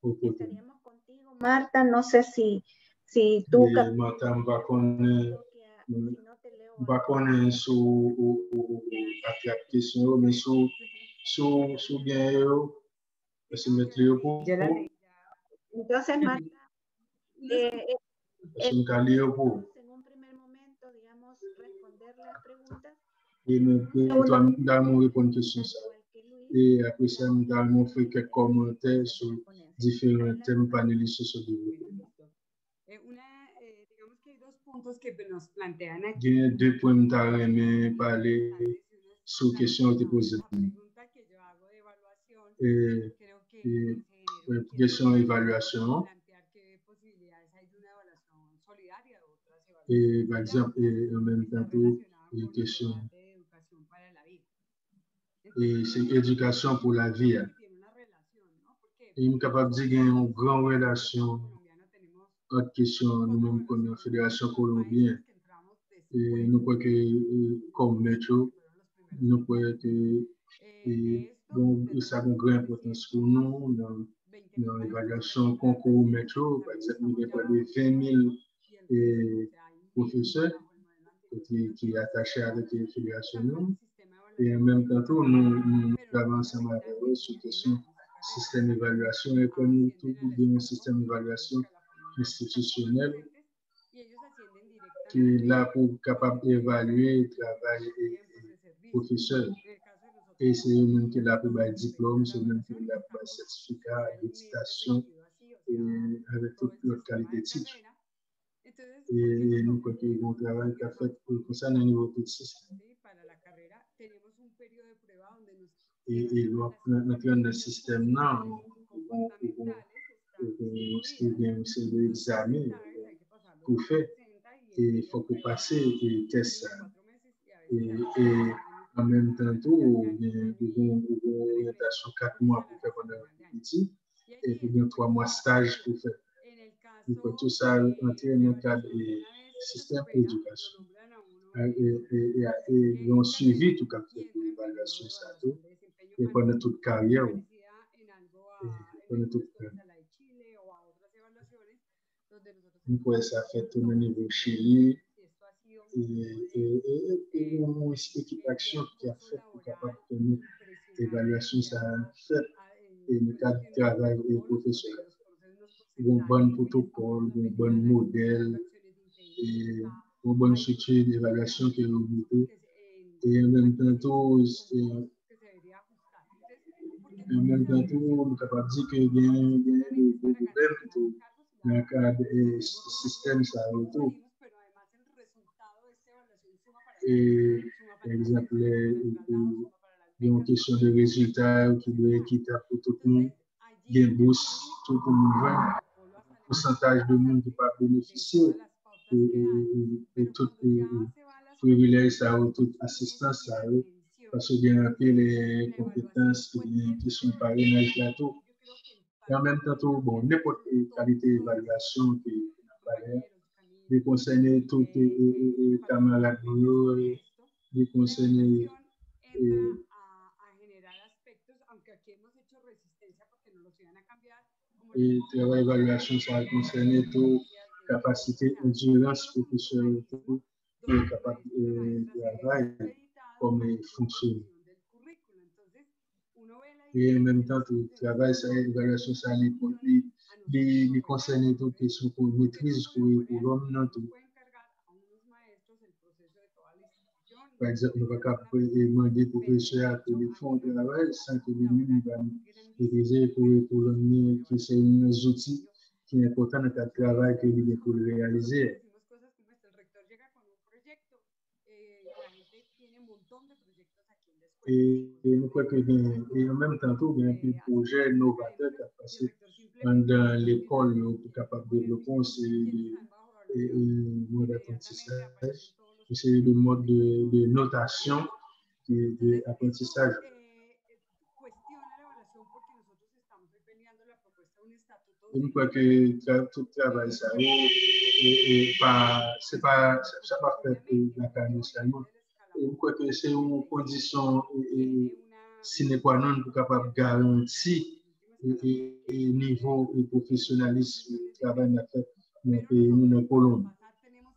estaríamos contigo, Marta. No sé si tú. Marta, va con su question, mais su bien yo, se mettre pour. Entonces, Marta, en un primer momento, digamos, responder las preguntas. Et nous allons répondre aux questions. Et après ça, nous allons faire quelques commentaires sur différents thèmes panélistes sur ce développement. Il y a deux points que nous allons parler sur les questions qui sont posées. Question d'évaluation. Et par exemple, en même temps, une question. Et c'est éducation pour la vie. Et je suis capable de dire qu'il y a une grande relation entre questions, nous-mêmes comme la Fédération colombienne. Et nous croyons que, comme métro, nous croyons que ça a une grande importance pour nous dans l'évaluation concours métro. Par exemple, nous avons près de 20 000 professeurs qui sont attachés avec les fédérations. Et en même temps, nous travaillons ensemble avec eux sur la question du système d'évaluation et comme tout un système d'évaluation institutionnel qui est là pour capable d'évaluer le travail des professeurs. Et c'est eux-mêmes qui sont là pour le diplôme, c'est eux-mêmes qui sont là pour le certificat, l'attestation avec toute l'autre qualité de titre. Et nous croyons qu'il y a un travail qui a fait pour ça au niveau de tout le système. Et dans le système, c'est des examens pour faire. Et il faut que passer et tester ça. Et en même temps, il y a une orientation 4 mois pour faire pendant le petit et puis 3 mois stage pour faire. Il faut tout ça entrer dans le cadre du système d'éducation. Et on suivi tout cas pour l'évaluation ça tout et pendant toute carrière. Nous pouvons ça faire tout au niveau Chili et une équipe d'action qui a fait pour capable de tenir l'évaluation ça fait et le cadre de travail des professionnels. Un bon protocole, un bon modèle et une bonne structure d'évaluation qui est remontée et en même temps nous sommes capables de dire qu'il y a des problèmes dans le cadre du système ça autour. Et par exemple, il y a une question de résultats qui doit être équitable pour tout le monde. Il y a une bourse, tout le monde va. Pourcentage de monde qui peut bénéficier de tout privilège, toute assistance, parce qu'il y a un peu les compétences qui sont parrainage plateau. Et en même temps, bon, n'importe quelle qualité d'évaluation qui apparaît, de concerner tous les camarades, de concerner et travail d'évaluation, ça va concerner toute capacité d'endurance professionnelle qui est capable de travailler comme il fonctionne. Et en même temps, tout le travail, ça, l'évaluation, ça, les concerne toutes les questions pour maîtrise pour l'homme, tout. Par exemple, on va demander pour professeur pour les fonds de travail sans que lui va utiliser pour l'homme qui c'est un outil qui est important dans le travail que lui pour le réaliser. Et nous croyons que et en même temps, il y a un projet novateur qui a passé dans l'école pour capable de développer ces modes d'apprentissage, c'est le mode de notation d'apprentissage. Et nous croyons que tout travail, ça c'est pas fait la carrière seulement. Je crois que c'est une condition sine qua non pour capable garantir le niveau de professionnalisme du travail dans le pays, dans la Colombie.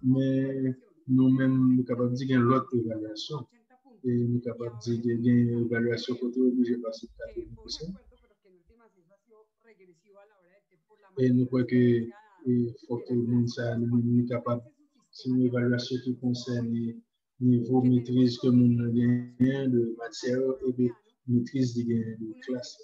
Mais nous-mêmes, nous sommes capables de dire qu'il y a l'autre évaluation. Et nous sommes capables de dire qu'il y a une évaluation côté obligé de passer 40%. Et nous croyons qu'il faut que nous soyons capables, c'est une évaluation qui concerne le niveau de maîtrise que nous avons gagné de matière et de maîtrise de classe.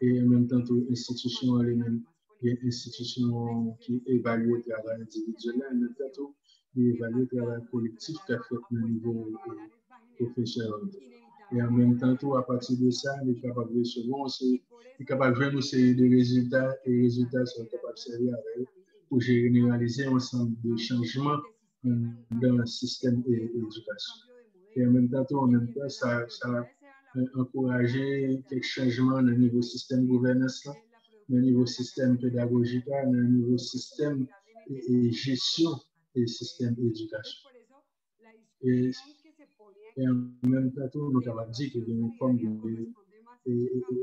Et en même temps, l'institution elle-même, il y a une institution qui évalue le travail individuel, en même temps, qui évalue le travail collectif qui a fait au niveau professionnel. Et en même temps, à partir de ça, il est capable de recevoir, il est capable de faire une série de résultats, et les résultats sont capables de servir pour généraliser un ensemble de changements dans le système d'éducation. Et en même temps, ça a encouragé quelques changements dans le niveau système de gouvernance, dans le niveau système pédagogique, dans le niveau système et gestion des systèmes d'éducation. Et en même temps, nous sommes capables de dire qu'il y a une forme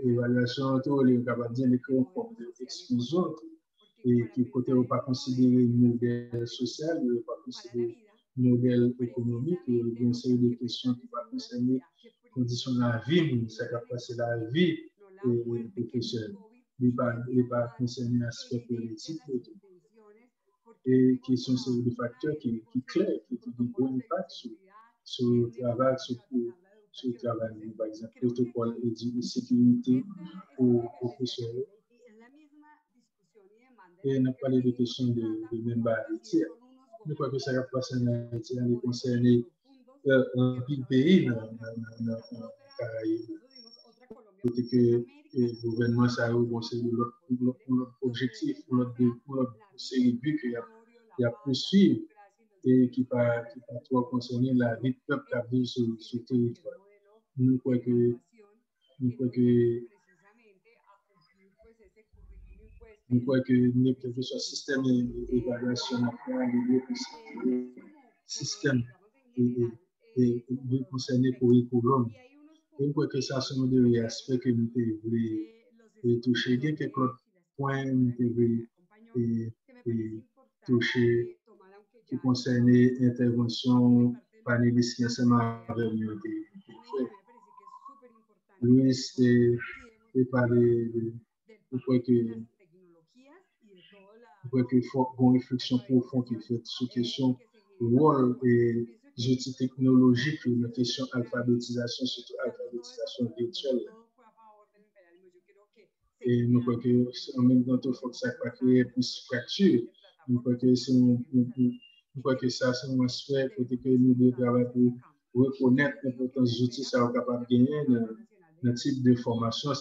d'évaluation, nous sommes capables de dire qu'il y a une forme d'exclusion et qui côté ne pas considérer le modèle social, ne pas considérer le modèle économique, il y a une série de questions qui ne vont pas concerner les conditions de la vie, ça va passer la vie professionnelle, il ne va pas concerner l'aspect politique et qui sont ces des facteurs qui clairs, qui ont un gros impact sur le travail, sur le travail, par exemple, protocole de sécurité pour professionnels. Et on a parlé de questions de même barrière. Je crois que ça va passer en Haïti, ça va concerner un pays dans le Caraïbes. Côté que le gouvernement, ça a l'autre objectif, l'autre série de buts qu'il y a poursuivre et qui va trop concerner la vie du peuple qui vit sur le territoire. Nous croyons que quel que soit le système d'évaluation, le système est concerné pour l'homme. Et je crois que ça, c'est un des aspects que nous devons toucher. Il y a quelques points que nous devons toucher qui concernent l'intervention panélistes qui ensemble avec nous. Louis est parlé de. Je crois qu'il faut une réflexion profonde qui est faite sur la question du rôle et des outils technologiques, la question alphabétisation, surtout alphabétisation virtuelle. Et nous croyons qu'en même temps, il faut que ça ne crée plus de fracture. Nous croyons que ça, c'est un aspect que nous devons travailler pour reconnaître l'importance des outils que nous sommes capables de gagner dans le type de formation.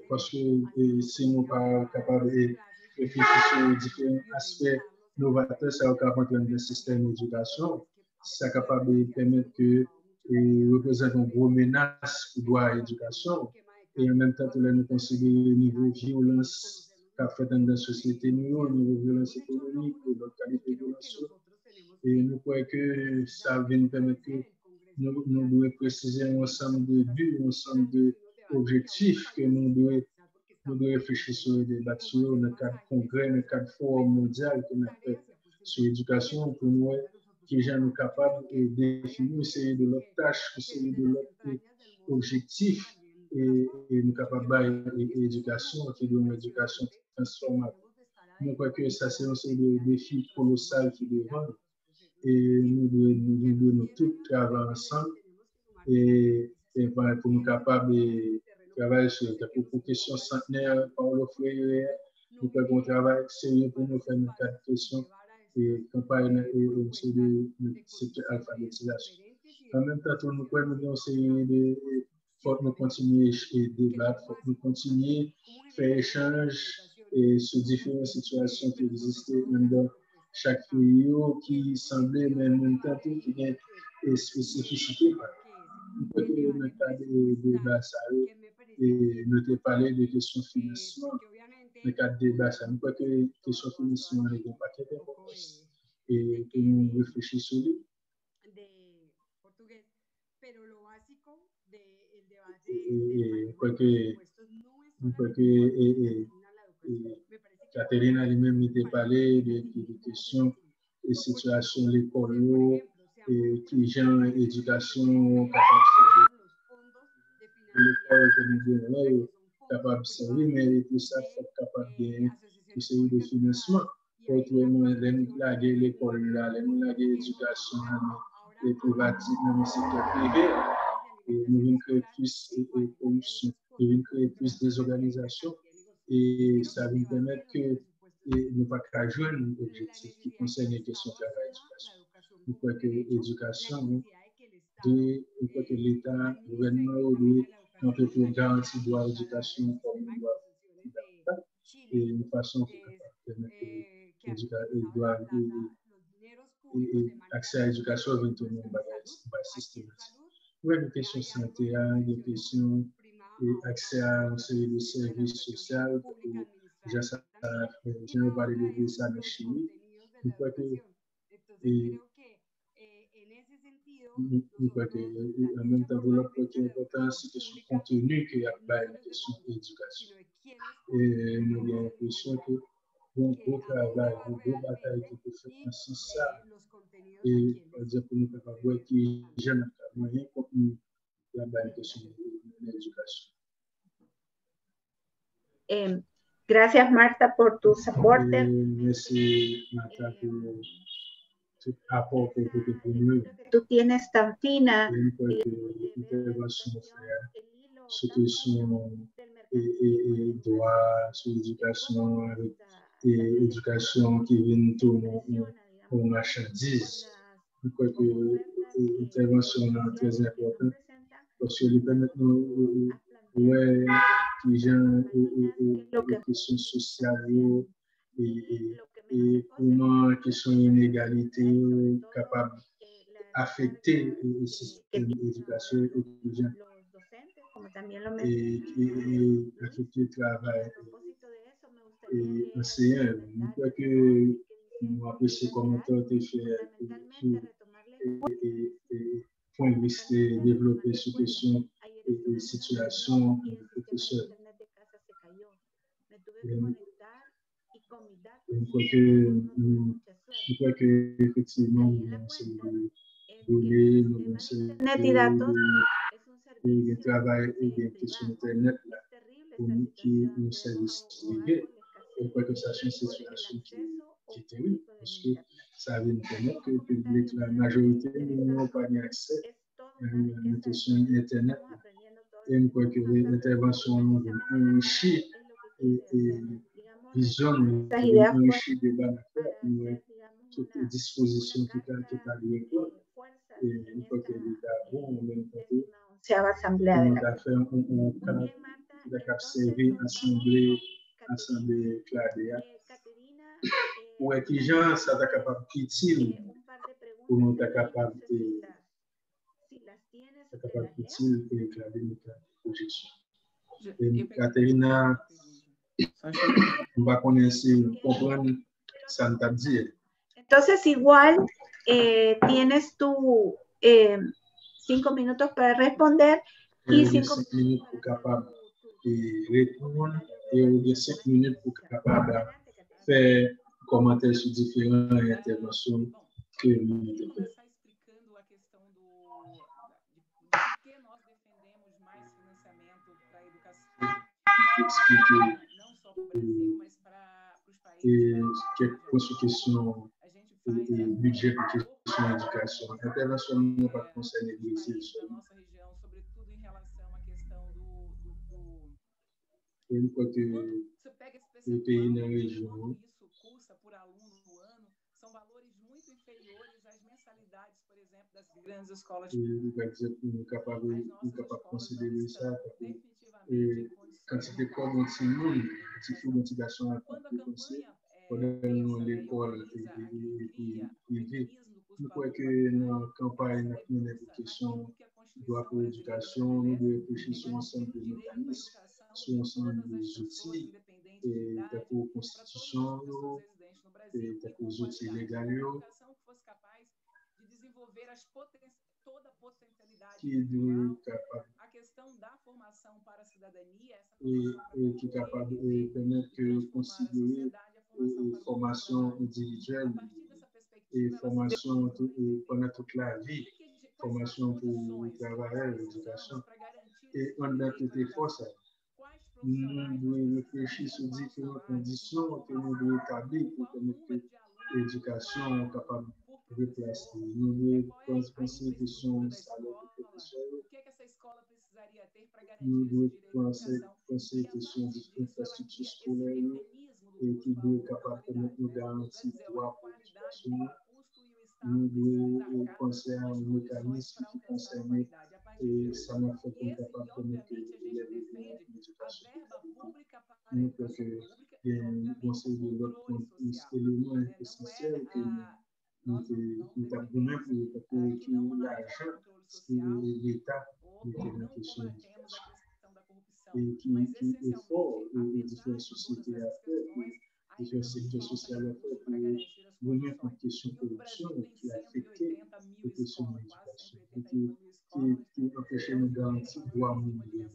Parce que si nous ne sommes pas capables de réfléchir sur différents aspects novateurs, ça va capable dans le système d'éducation, ça capable de permettre que représente une grosse menace pour le droit à l'éducation et en même temps, nous considérons le niveau de violence qu'a fait dans la société, le niveau de violence économique, notre qualité de violence. Et nous croyons que ça vient permettre que nous devons préciser un ensemble de buts, un ensemble d'objectifs que nous devons nous devons réfléchir sur les débats dans le cadre congrès, dans le cadre forum mondial que nous fait sur l'éducation pour nous, qui gens nous capables de définir une série de leurs tâches, une série de leurs objectifs et nous capables de l'éducation qui donne une éducation transformative. Nous croyons que ça, c'est un série de défis colossaux qui devant et nous devons tous travailler ensemble et pour nous capables de travailler sur la question centenaire, Paulo Freire, nous faisons un travail sérieux pour nous faire une question et campagne et aussi de secteur alphabétisation. En même temps, nous pouvons nous conseiller faut nous continuer à débattre, faut nous continuer à faire échange et sur différentes situations qui existaient même dans chaque pays qui semblait même temps qui a une spécificité. Nous pouvons dans le cadre de débat et nous avons parlé des questions de financement. Dans le cadre de débat, nous pouvons que les questions de financement est un paquet d'importance et pour nous réfléchir sur lui. Je crois que Catherine elle-même était parlé des questions et situations de l'école et qui genre éducation capable de capable de servir, mais tout ça faut capable de essayer de financement. Autrement, l'école là, l'éducation, les privatiques dans le secteur privé. Et nous devons créer plus de corruption, nous devons créer plus des organisations et ça va nous permettre que nous ne pas jouer un objectif qui concerne les questions de travail et d'éducation. Nous croyons que l'éducation, nous croyons que l'État, le gouvernement, doit garantir le droit à l'éducation comme un droit fondamental et de façon à permettre l'accès à l'éducation va devenir un systématique. Il y a des questions de santé, des questions d'accès à une série de services sociaux. Déjà, j'ai parlé de ça dans Chili. Je crois que en même temps, l'autre qui est important, c'est la question de contenu qu'il y a dans la question de l'éducation. Et nous avons l'impression que bon gros travail, une grosse bataille qui peut faire dans ce sens. Et par exemple, nous ne pouvons pas voir que les jeunes n'ont pas moyen pour nous la question de l'éducation. Gracias, Marta, por tus aportes. Merci, Marta, por tu aporte que tú tienes tan fina. Intervention sur question et droit, sur l'éducation, et éducation qui vient tourner aux marchandises. Je crois que l'intervention est très importante parce que permet nous les gens les questions sociales et comment les questions d'inégalité capables d'affecter le système d'éducation étudiant et affecter le travail et enseignant. Je crois que nous apprécions comment tu as fait et point de vue développer sur question et situation de professeur. Je crois que effectivement nous avons essayé de donner, nous avons essayé de travailler et des questions internet là pour nous qui nous service privé. Je crois que ça c'est une situation qui est terrible parce que ça veut permettre que le public, la majorité n'ont pas accès à la question internet. Et je crois que l'intervention enrichit et visionne, enrichit des débat toutes les dispositions qui sont à l'école. Et je crois que l'État bon en même temps on a fait un cadre qui a servi assemblée Claudia. Ou est que gens ça est capable utile pour nous être capable utile et éclairer notre projection. Et Catherine, on va comprendre ça nous dit. Entonces igual tienes tú 5 minutos para responder y 5 minutos capaz répondre et ou bien 5 minutes pour capable faire commentaires sur différentes interventions que nous avons faites. Explicando a questão de por que nós defendemos mais financiamento para a educação, não só para o Brasil, mas para os países. Quelques questions budget pour question d'éducation. L'intervention ne va pas concerner le Brésil. Da nossa região, sobretudo em relação à questão Et une fois que você pega esse le pays dans la région, isso custa por aluno no ano, são valores muito inferiores às mensalidades, por exemplo, das grandes escolas. Nous capable de considérer ça et quantité de motivation à penser pendant l'école privée. Nous croyons que dans la campagne, nous avons des questions de l'éducation, nous devons réfléchir sur l'ensemble des mécanismes, sur l'ensemble des outils, et la constitution, et les outils légaux, qui doivent capable a questão da formação para a cidadania, et qui est capable de permettre de considérer formation individuelle et formation pendant toute la vie, formation pour le travail, l'éducation. Et on a tout effort ça. Nous devons réfléchir sur différentes conditions que nous devons établir pour permettre que l'éducation soit capable de replacer. Nous devons penser que son salaire de professeur. Nous devons penser que son infrastructure scolaire et qui doit être capable de nous garantir droit pour l'éducation. Nous devons penser à un mécanisme qui concerne et ça m'a fait qu'on est capable de mettre l'éducation. Nous croyons qu'il y a un conseil de l'autre élément essentiel que nous avons besoin pour que l'argent et l'État mettent la question de l'éducation. Et qui est fort et différentes sociétés à faire, différents secteurs sociaux à faire pour remettre en question la corruption qui a affecté les questions de l'éducation et qui empêche de garantir le droit humain.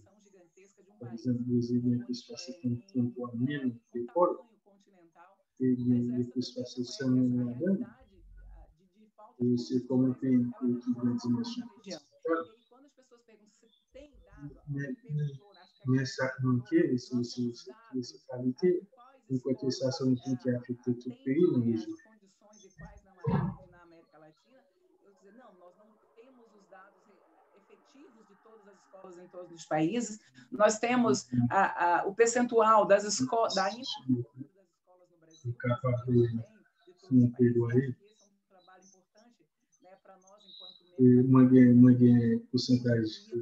Par exemple, le Brésil, il peut se passer 33 000 écoles et il peut se passer 100 000 là-dedans. Et c'est comme un pays qui a une dimension continentale. Mais ça manquait, c'est qualité. Une fois que ça, c'est un pays qui a affecté tout le pays dans les région. Em todos os países, nós temos o percentual das escolas da infraestrutura das escolas no Brasil. Trabalho importante, né, para nós enquanto membros. Porcentagem do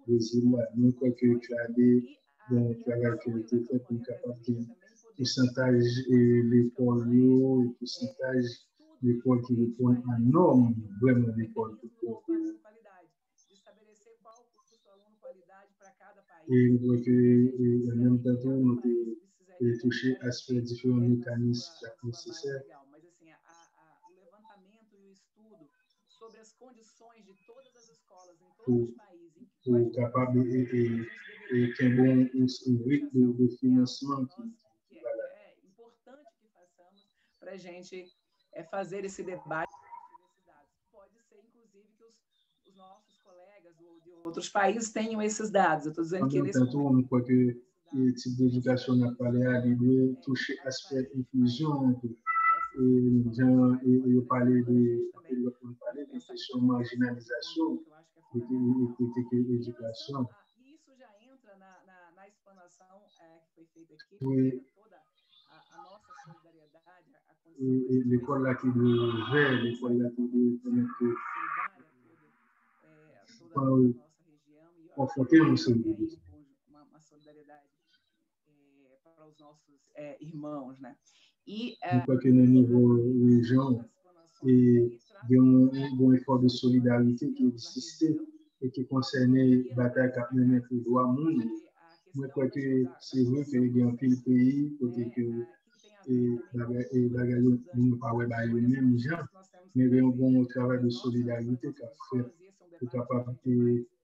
Brasil lá, não qualquer clave do trabalho que ele tem feito, é capaz de porcentagem de l'école e porcentagem de l'école que répond à norme vraiment l'école pour et en même temps, nous devons toucher aspects différents mécanismes nécessaires. Mas assim, o levantamento e o estudo sobre as condições de todas as escolas em todos os países. Pour capable et qu'un bon rythme de financement que é importante que façamos para a gente fazer esse debate desses dados. Pode ser, inclusive, que os nossos colegas de outros países tenham esses dados. Eu estou dizendo que nesse momento le type d'éducation n'a pas l'air de toucher l'aspect inclusion et parler de question marginalisation de l'éducation. Isso já entra na explanação que foi feita aqui, toda a nossa solidariedade, a condição l'école là qui doit ouvrir, l'école là qui doit permettre confronter nos solidariedade. Uma solidariedade para os nossos irmãos, né? E porque no nível região e de um effort de solidarité qui existe et qui concerne bataille qu'a mené pour droit monde. Moi crois que c'est vrai que il y a un pays côté que et bagaille nous pas ouais les mêmes gens mais il y a un bon travail de solidarité qu'a fait pour capable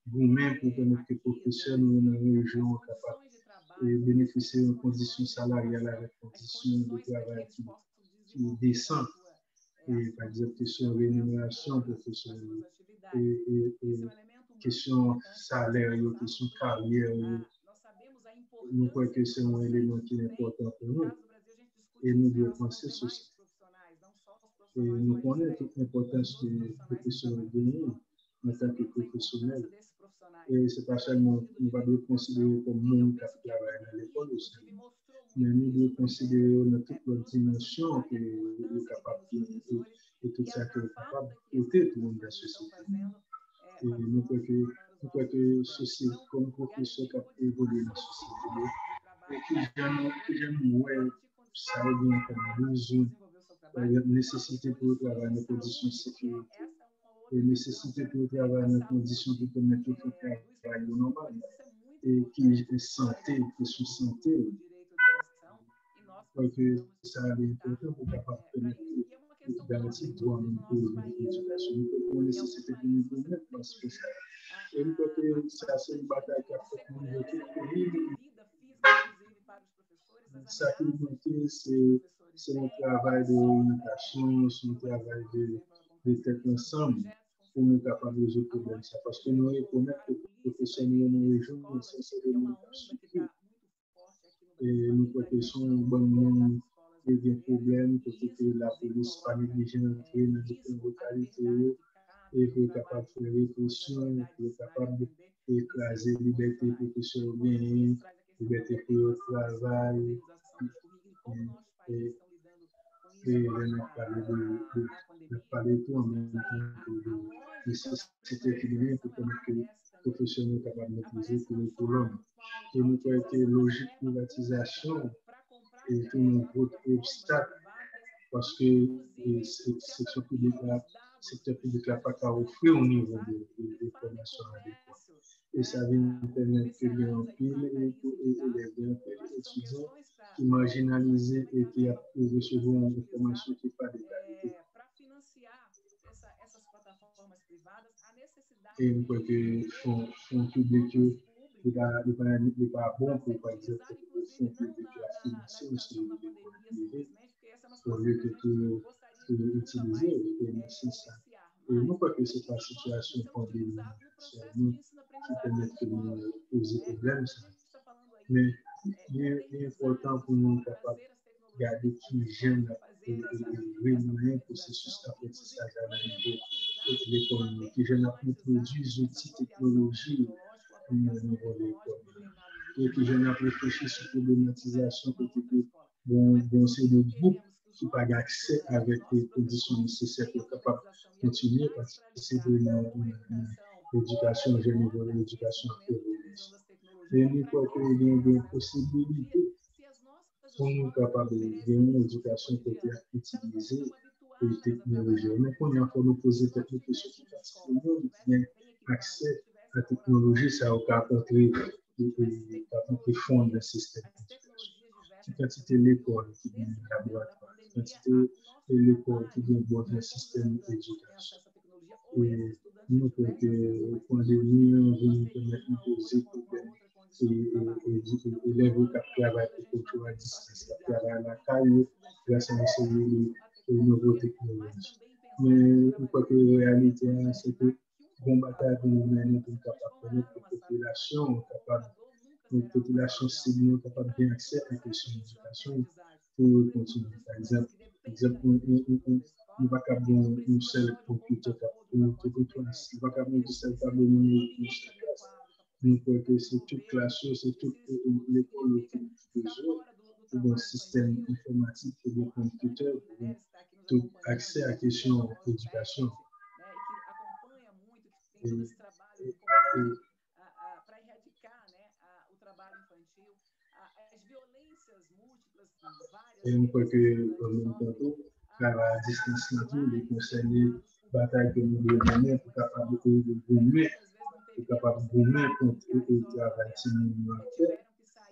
vous-même pour permettre que les professeurs dans la région capables de bénéficier de conditions salariales avec conditions de travail qui décentes. Et par exemple, question rémunération, question question salaire, question carrière. Nous croyons que c'est un élément qui est important pour nous. Et nous devons penser sur ça. Et nous connaissons toute l'importance de professionnels de nous en tant que professionnels. Et c'est pas seulement, nous ne devons pas considérer comme monde qui travaille dans l'école aussi, mais nous devons considérer dans toute leur dimension que nous sommes capables de tout ça que nous sommes capables de porter pour la société. Et nous croyons que ceci, comme professeur qui évolue dans la société, et que j'aime, ouais, ça revient comme besoin, nécessité pour le travail dans des conditions de sécurité, et nécessité pour le travail dans des conditions qui permettent de faire un travail normal, et qui est santé, question santé. Parce que ça a important pour capable permettre de garantir le droit à l'éducation. Nous nécessité de nous permettre parce que ça. Et nous que ça c'est une bataille qui a fait pour nous tout. Ça qui nous c'est un travail d'orientation, c'est un travail de tête ensemble pour nous capables de résoudre le problème. Parce que nous reconnaissons que les professionnels dans les régions, c'est l'éducation. Et nous croyons que sont bon monde et des problèmes, que la police pas négligente entrer dans différentes localités et pour être capable de faire répression, pour être capable d'écraser la liberté professionnelle, liberté pour le travail. Et on a parlé de tout en même temps de nécessité équilibrée pour permettre que les professionnels soient capables de maîtriser pour l'homme. Et nous croyons que logique privatisation est un gros obstacle parce que le secteur public n'a pas qu'à offrir au niveau de formation adéquate. Et ça vient permettre que les élèves, les étudiants qui marginalisés et qui recevront une formation qui n'est pas de qualité. Et nous croyons que le fonds public n'est pas bon pour, par exemple, le fonds public à financer aussi les privés au lieu que tout utiliser et nécessaire. Et nous croyons que ce n'est pas une situation pandémique qui permet de nous poser problème. Mais il est important pour nous capables de garder qui j'aime et réunir le processus d'apprentissage à niveau de l'école, qui j'aime introduire des outils technologiques au niveau de l'école. Et que j'aime réfléchir sur la problématisation que c'est le groupe qui n'a pas accès avec les conditions nécessaires pour être capable de continuer à participer dans l'éducation, je niveau de l'éducation féminine. Et nous croyons qu'il y a des possibilités pour nous capables de gagner une éducation qui peut être utilisée et les technologies. Mais quand on a encore nous poser des questions qui ont accès à la technologie, ça a apporté des fonds dans le système d'éducation. Quantité de l'école qui vient du laboratoire, quantité de l'école qui vient du système d'éducation. Et nous croyons que la pandémie va permettre de poser des problèmes. Et élèves qui travaillent pour contrôler à distance, qui travaillent à la caille grâce à une nouvelles technologies. Mais je crois que la réalité, c'est que bon bataille pour nous mener pour capable de la population cible capable de bien accès à la question de l'éducation pour continuer. Par exemple, nous pas capable d'un seul computer pour toute une classe, nous pas capable d'un seul tableau numérique pour chaque classe. Nous croyons que c'est toute classe, c'est toute l'école qui a besoin d'un système informatique, de computer, pour tout accès à la question de l'éducation. Et nous croyons que, en même temps, travail à distance, les conseils, bataille que nous devons mener pour capable de gommer contre le travail de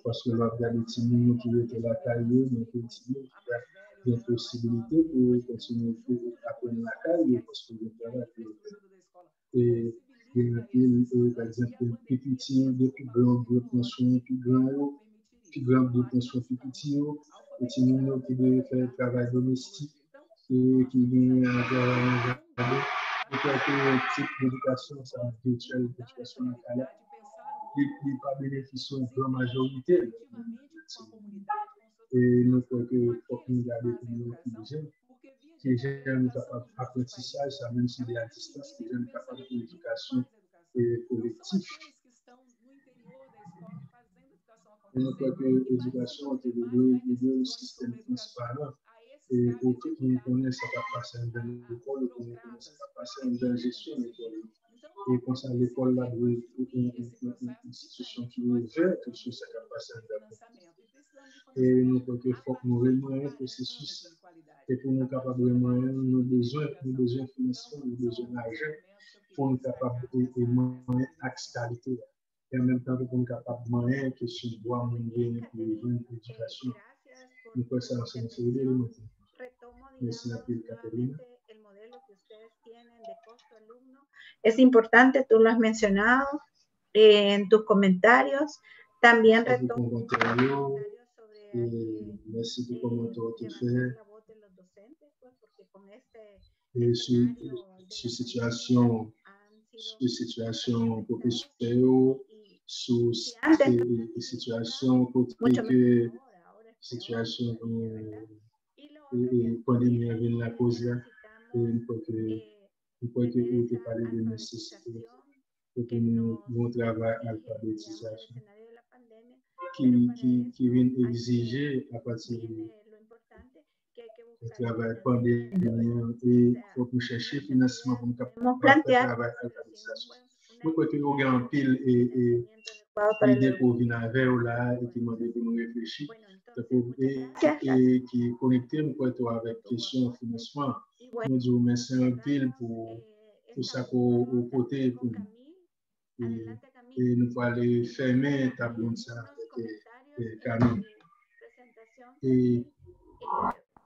parce que l'organe de qui était la caille, nous continuons à avoir des possibilités pour continuer à apprendre la caille parce que le travail par exemple, plus petit, de plus grand de pension, plus grand de pension, plus petit, et qui doit faire le travail domestique, et qui vient travailler. Je crois que le type d'éducation, ça virtuelle, l'éducation locale, il n'est pas bénéficié en grande majorité. Et nous croyons qu'il faut que nous gardions les jeunes. Les jeunes sont capables d'apprentissage, ça même si c'est à distance, les jeunes sont capables d'éducation collective. Et nous croyons que l'éducation est le deux systèmes transparents. Et pour tout le monde connaît, ça va passer dans l'école, pour nous connaître, ça va passer dans la gestion de l'école. Et comme ça, l'école là, une institution qui est ouverte sur ce qui va passer dans l'école. Et nous croyons qu'il faut que nous remoyons le processus. Et pour nous capables de moyens, nous avons besoin de financement, nous avons besoin d'argent pour nous capables de moyens axe qualité. Et en même temps, pour nous capables de moyens que si nous doit mener une éducation. Nous pouvons ça enseigner sur les éléments. Merci, Caterina. Es importante, tú lo has mencionado en tus comentarios. También retomo merci pour comment tu fais. Et sur situation professionnelle, sur situation côté situation pandémie avec la cause là, et une fois que vous avez parlé de nécessité pour nous travail alphabétisation qui vient exiger à partir du travail pandémie et faut nous chercher financement pour nous faire travail alphabétisation. Moi crois que vous avez un pile et l'idée pour venir avec là et qui m'a dit de nous réfléchir et qui est connecté avec question de financement. Nous disons merci un pile pour ça pour côté pour et nous allons aller fermer tableau ça avec Camille. Et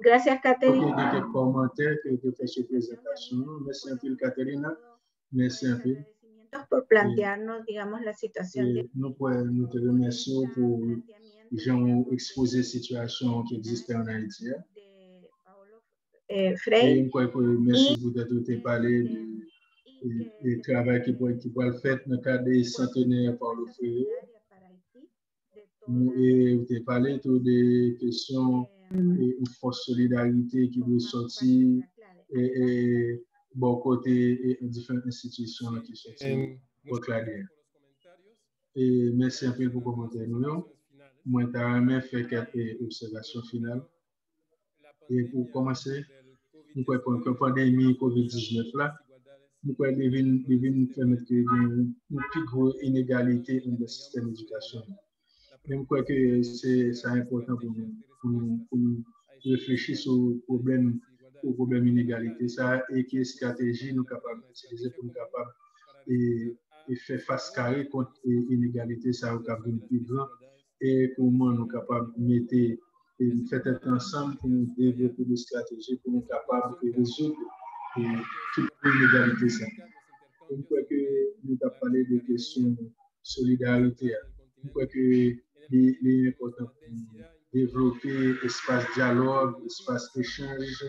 gracias, Caterina. Il y a des commentaires que tu fais sur présentation. Merci un peu, Caterina. Merci un peu. Por plantearnos, digamos, la situación. Nous te remercions pour exposer la situation qui existe en Haïti. Frey. Merci pour t'être parlé du travail qui peut être fait dans le cadre des centenaires par le Frey. Et vous avez parlé des questions et une forte solidarité qui doit sortir et bon côté et différentes institutions qui sont pour clarifier. Et merci un peu pour commenter nous. Moi, je vais faire quelques observations finales. Et pour commencer, nous pouvons que la pandémie COVID-19 là, nous pouvons permettre qu'il y ait une plus grande inégalité dans le système d'éducation. Je crois que c'est important pour nous réfléchir sur le problème d'inégalité ça et quelle stratégie nous sommes capables d'utiliser pour nous capables et faire face carré contre l'inégalité ça au cap d'une plus grande et comment nous sommes capables de mettre et faire ensemble pour nous développer des stratégies pour nous capables de résoudre toute l'inégalité ça. Je crois que nous avons parlé des questions de solidarité. Je crois que il est important pour développer espace dialogue, espace échange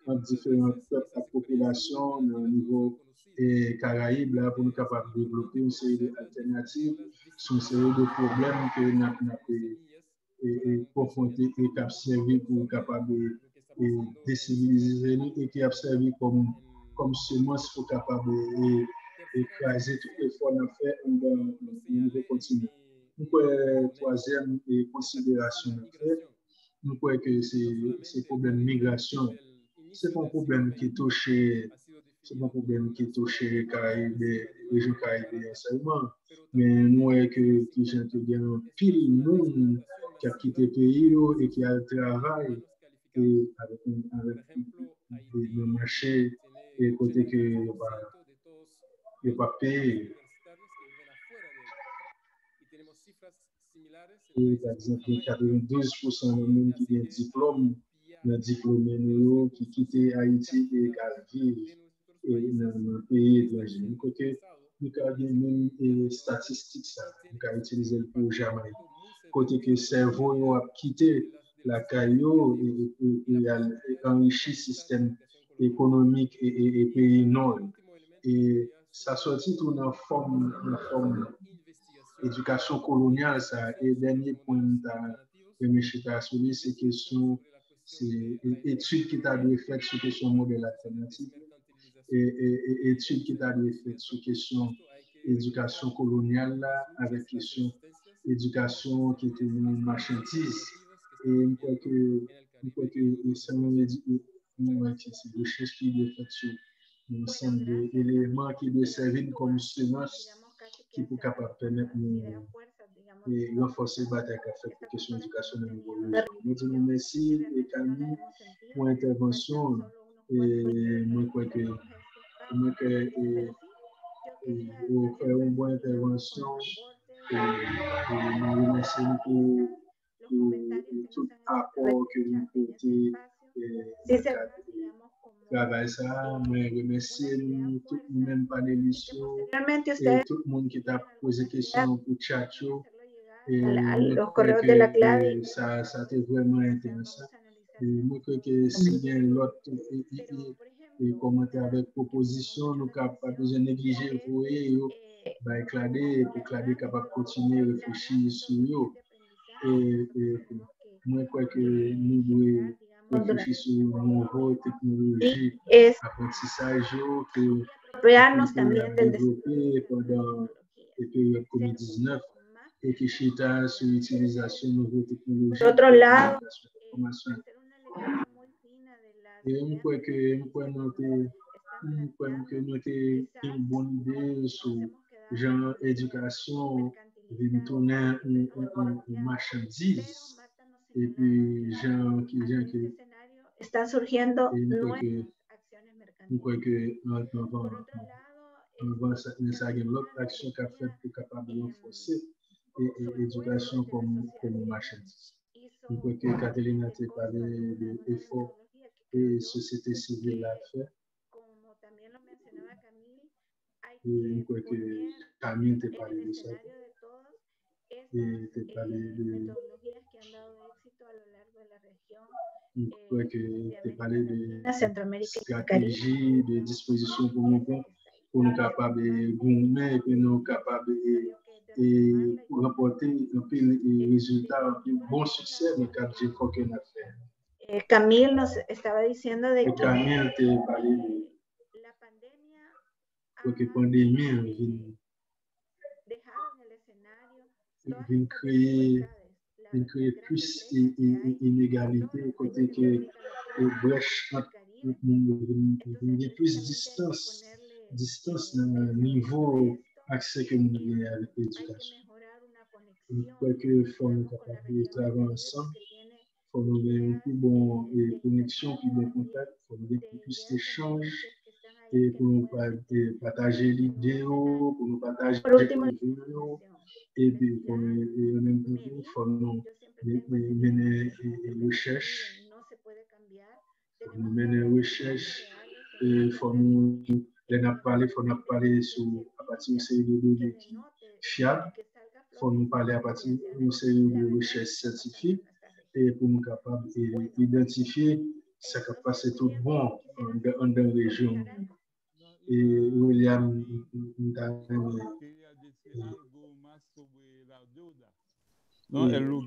entre différents peuples et populations au niveau des Caraïbes là, pour nous capables de développer une série d'alternatives sur une série de problèmes que nous avons confrontés et qui ont servi pour capable de déciviliser nous et qui ont servi comme semence pour capable d'écraser toutes les formes d'affaires dans le niveau continu. Nous croyons troisième considération, nous croyons que c'est problème de migration. C'est pas un problème qui touche les Caraïbes, les régions caribéennes seulement, mais nous voyons que les gens qui ont pile monde qui a quitté le pays et qui a le travail et avec le marché et côté que il pas payé. Et par exemple, 92% des monde qui ont un diplôme, qui quittent Haïti et qui vivent dans le pays étranger. nous avons des statistiques, nous avons utilisé pour Jamaïque. Côté que le cerveau a quitté la caillou et a enrichi le système économique et pays nord. Et ça sortit tout dans forme éducation coloniale, ça. Et dernier point que je souligner, c'est question, c'est étude qui t'a dû faire sur question modèle alternatif et étude qui t'a dû faire sur question éducation coloniale là, avec question éducation qui était une marchandise. Et je crois que c'est une recherche qui est faite sur un ensemble d'éléments qui doivent servir comme semence qui peut capable permettre de renforcer la bataille qu'a fait pour question d'éducation au niveau local. Nous disons merci et Camille pour l'intervention et je crois que vous faire une bonne intervention et nous remercions pour tout apport que vous portez travail ça, mais remercier tout le même panélistes et tout le monde qui t'a posé des questions pour Chacho. Et los correos de la clave. Ça a été vraiment intéressant. Et je crois que s'il y a l'autre commentaire avec proposition, nous n'avons pas besoin de négliger vous et Claudé pour Claudé capable de continuer à réfléchir sur eux. Et moi, je crois que nous devons réfléchir sur une nouvelle technologie, apprentissage que nous avons développé pendant les périodes COVID-19 et qui chita sur l'utilisation de nouvelles technologies Por otro lado, et je crois que nous avons une bonne idée sur genre éducation, de tourner une marchandise. Et puis, gens qui están surgiendo nuevas acciones mercantiles. Nous avons l'autre action qu'a fait pour capable de renforcer l'éducation comme marchandise. Je crois que Catherine a parlé de l'effort que la société civile a fait. Et je crois que Camille t'a parlé de ça. Et t'a parlé de. Je crois que tu parlais de stratégie, de dispositions pour nous capables de gouverner et puis nous capables de remporter un peu les résultats, un peu bon succès dans le cadre de l'effort qu'on a fait. Camille nos estaba diciendo de que Camille te parlait de la pandémie vient créer plus d'inégalités, côté que brèche il y a plus de distance dans le niveau accès que nous avons avec l'éducation. Je crois qu'il faut nous travailler ensemble, il faut nous avoir une plus bonne connexion, plus bon contact, il faut nous avoir plus d'échanges et pour nous partager l'idée, pour nous partager les vidéos. Et puis, en même temps, il faut nous mener des recherches. Nous mener des recherches. Il faut nous parler à partir de ces données fiables. Il faut nous parler à partir de ces recherches scientifiques et pour nous capables d'identifier ce qui passe tout bon dans la région. Et William, no, el lugar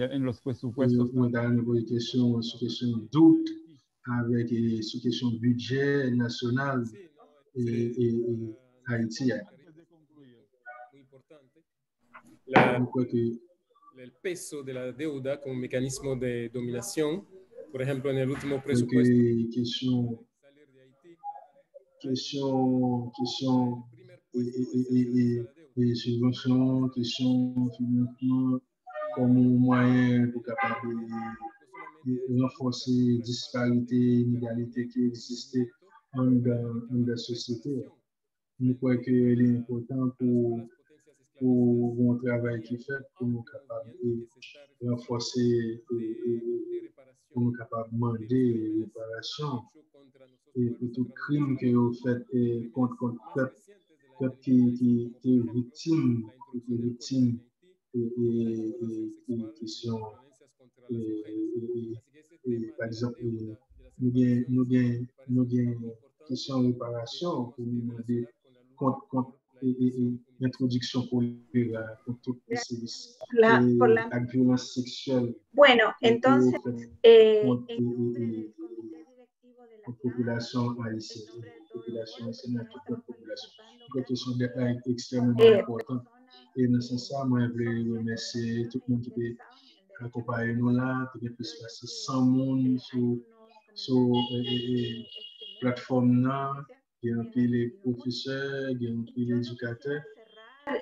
en los presupuestos. Una question doute avec sur question budget national et Haïti. El peso de la deuda como mecanismo de dominación, por ejemplo, en el último presupuesto. Question et subventions, question financement comme moyen pour capable de renforcer les disparités, inégalités qui existent dans la société. Je crois qu'il est important pour un travail qui est fait pour nous capables de renforcer pour nous capables de demander réparation et pour tout crime que vous faites contre le peuple qui est victime, qui sont, par exemple, nous avons question de réparation pour nous demander contre l'introduction pour tous les services la violence sexuelle. Bueno, entonces, en nombre del comité directivo de la population haïtienne, population haïtienne, toute la population. Une question extrêmement importante. Et dans ce sens, moi, je veux remercier tout le monde qui a accompagné nous là, qui a pu se passer 100 monde sur la plateforme là, qui ont pris les professeurs, qui ont pris les éducateurs.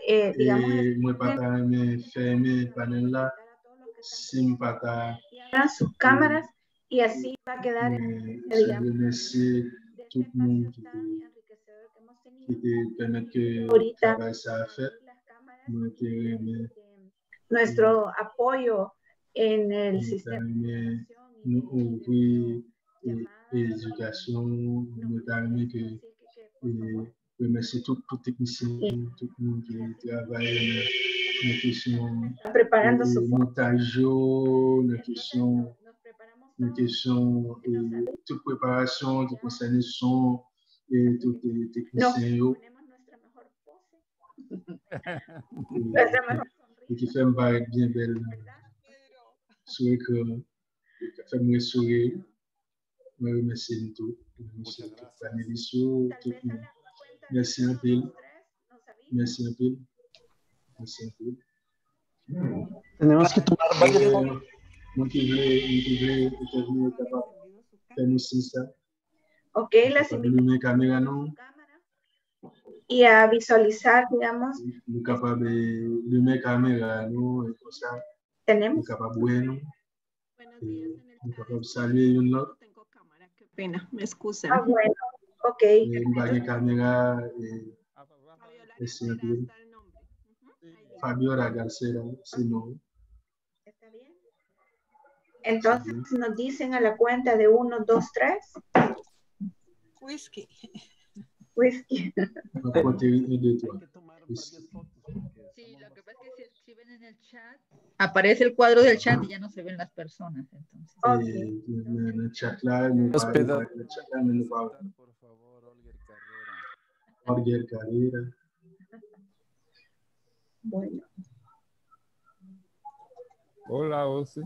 Et moi, je ne pas fermer le panel là, si je ne pas sus cámaras y así va a quedar remercier tout le monde qui permet que le travail soit fait. Nuestro apoyo en el sistema nous ouvrir l'éducation, nous permet que remercier tout technicien, tout le monde qui travaille dans la question montage, la question toute préparation qui concerne le son et tous les techniciens. Et qui fait me paraître bien belle. Sourire que fait me sourire. Je remercie tout. Merci à tout panélistes, tout le monde. Merci un peu. Merci un peu. Merci un peu. Tenemos que tomar varias. Moi qui voulais faire nous ça. Ok, las invito y a visualizar, digamos. Tenemos. Tengo cámara, qué pena, me excusan. Ah, bueno, ok. Fabiola Garcera, si no. ¿Está bien? Entonces nos dicen a la cuenta de 1, 2, 3. Whisky. Whisky. Sí, lo que pasa es que si escriben en el chat, aparece el cuadro del chat y ya no se ven las personas. Entonces. En el chat live, por favor, Olger Carrera. Bueno. Hola, Ose.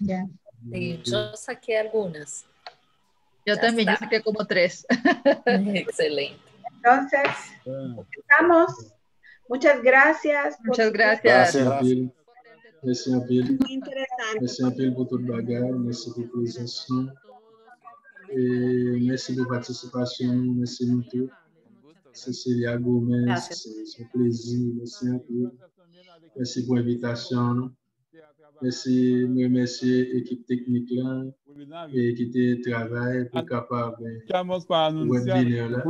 Ya. Sí, yo saqué algunas. Yo ya también, está. Yo saqué como 3. Excelente. Entonces, estamos. Muchas gracias. Muchas gracias. Merci un peu. Muy interesante. Merci un peu pour toute bagarre. Merci pour la présentation. Et merci pour la participation. Merci nous tous. Cécilia Gomez, c'est un plaisir. Merci un peu. Merci pour l'invitation. Merci, remercier l'équipe technique là et qui était travail pour capable webinaire là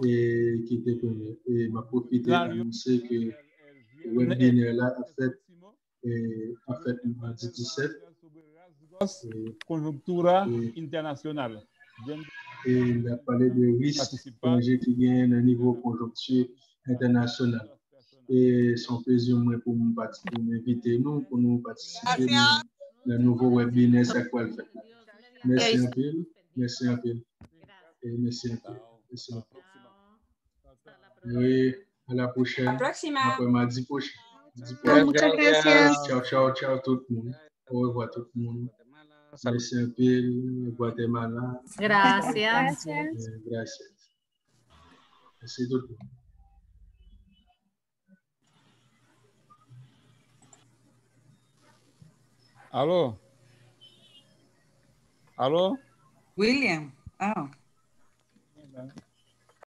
et qui était premier. Et m'a profité d'annoncer que le webinaire là a fait le mardi 17. Conjonctura internationale. Et il a parlé de risques qui viennent au niveau conjoncture internationale. Et son plaisir pour m'inviter nous pour nous participer dans le nouveau webinaire c'est quoi le fait. Merci un peu, merci un peu. Et merci un peu. Merci un peu. Oui, à la prochaine. Après mardi prochain. Muchas gracias. Ciao, ciao, ciao tout le monde. Au revoir tout le monde. Merci un peu, Guatemala. Gracias. Gracias. Merci tout le monde. Alô? Alô? William? Oh.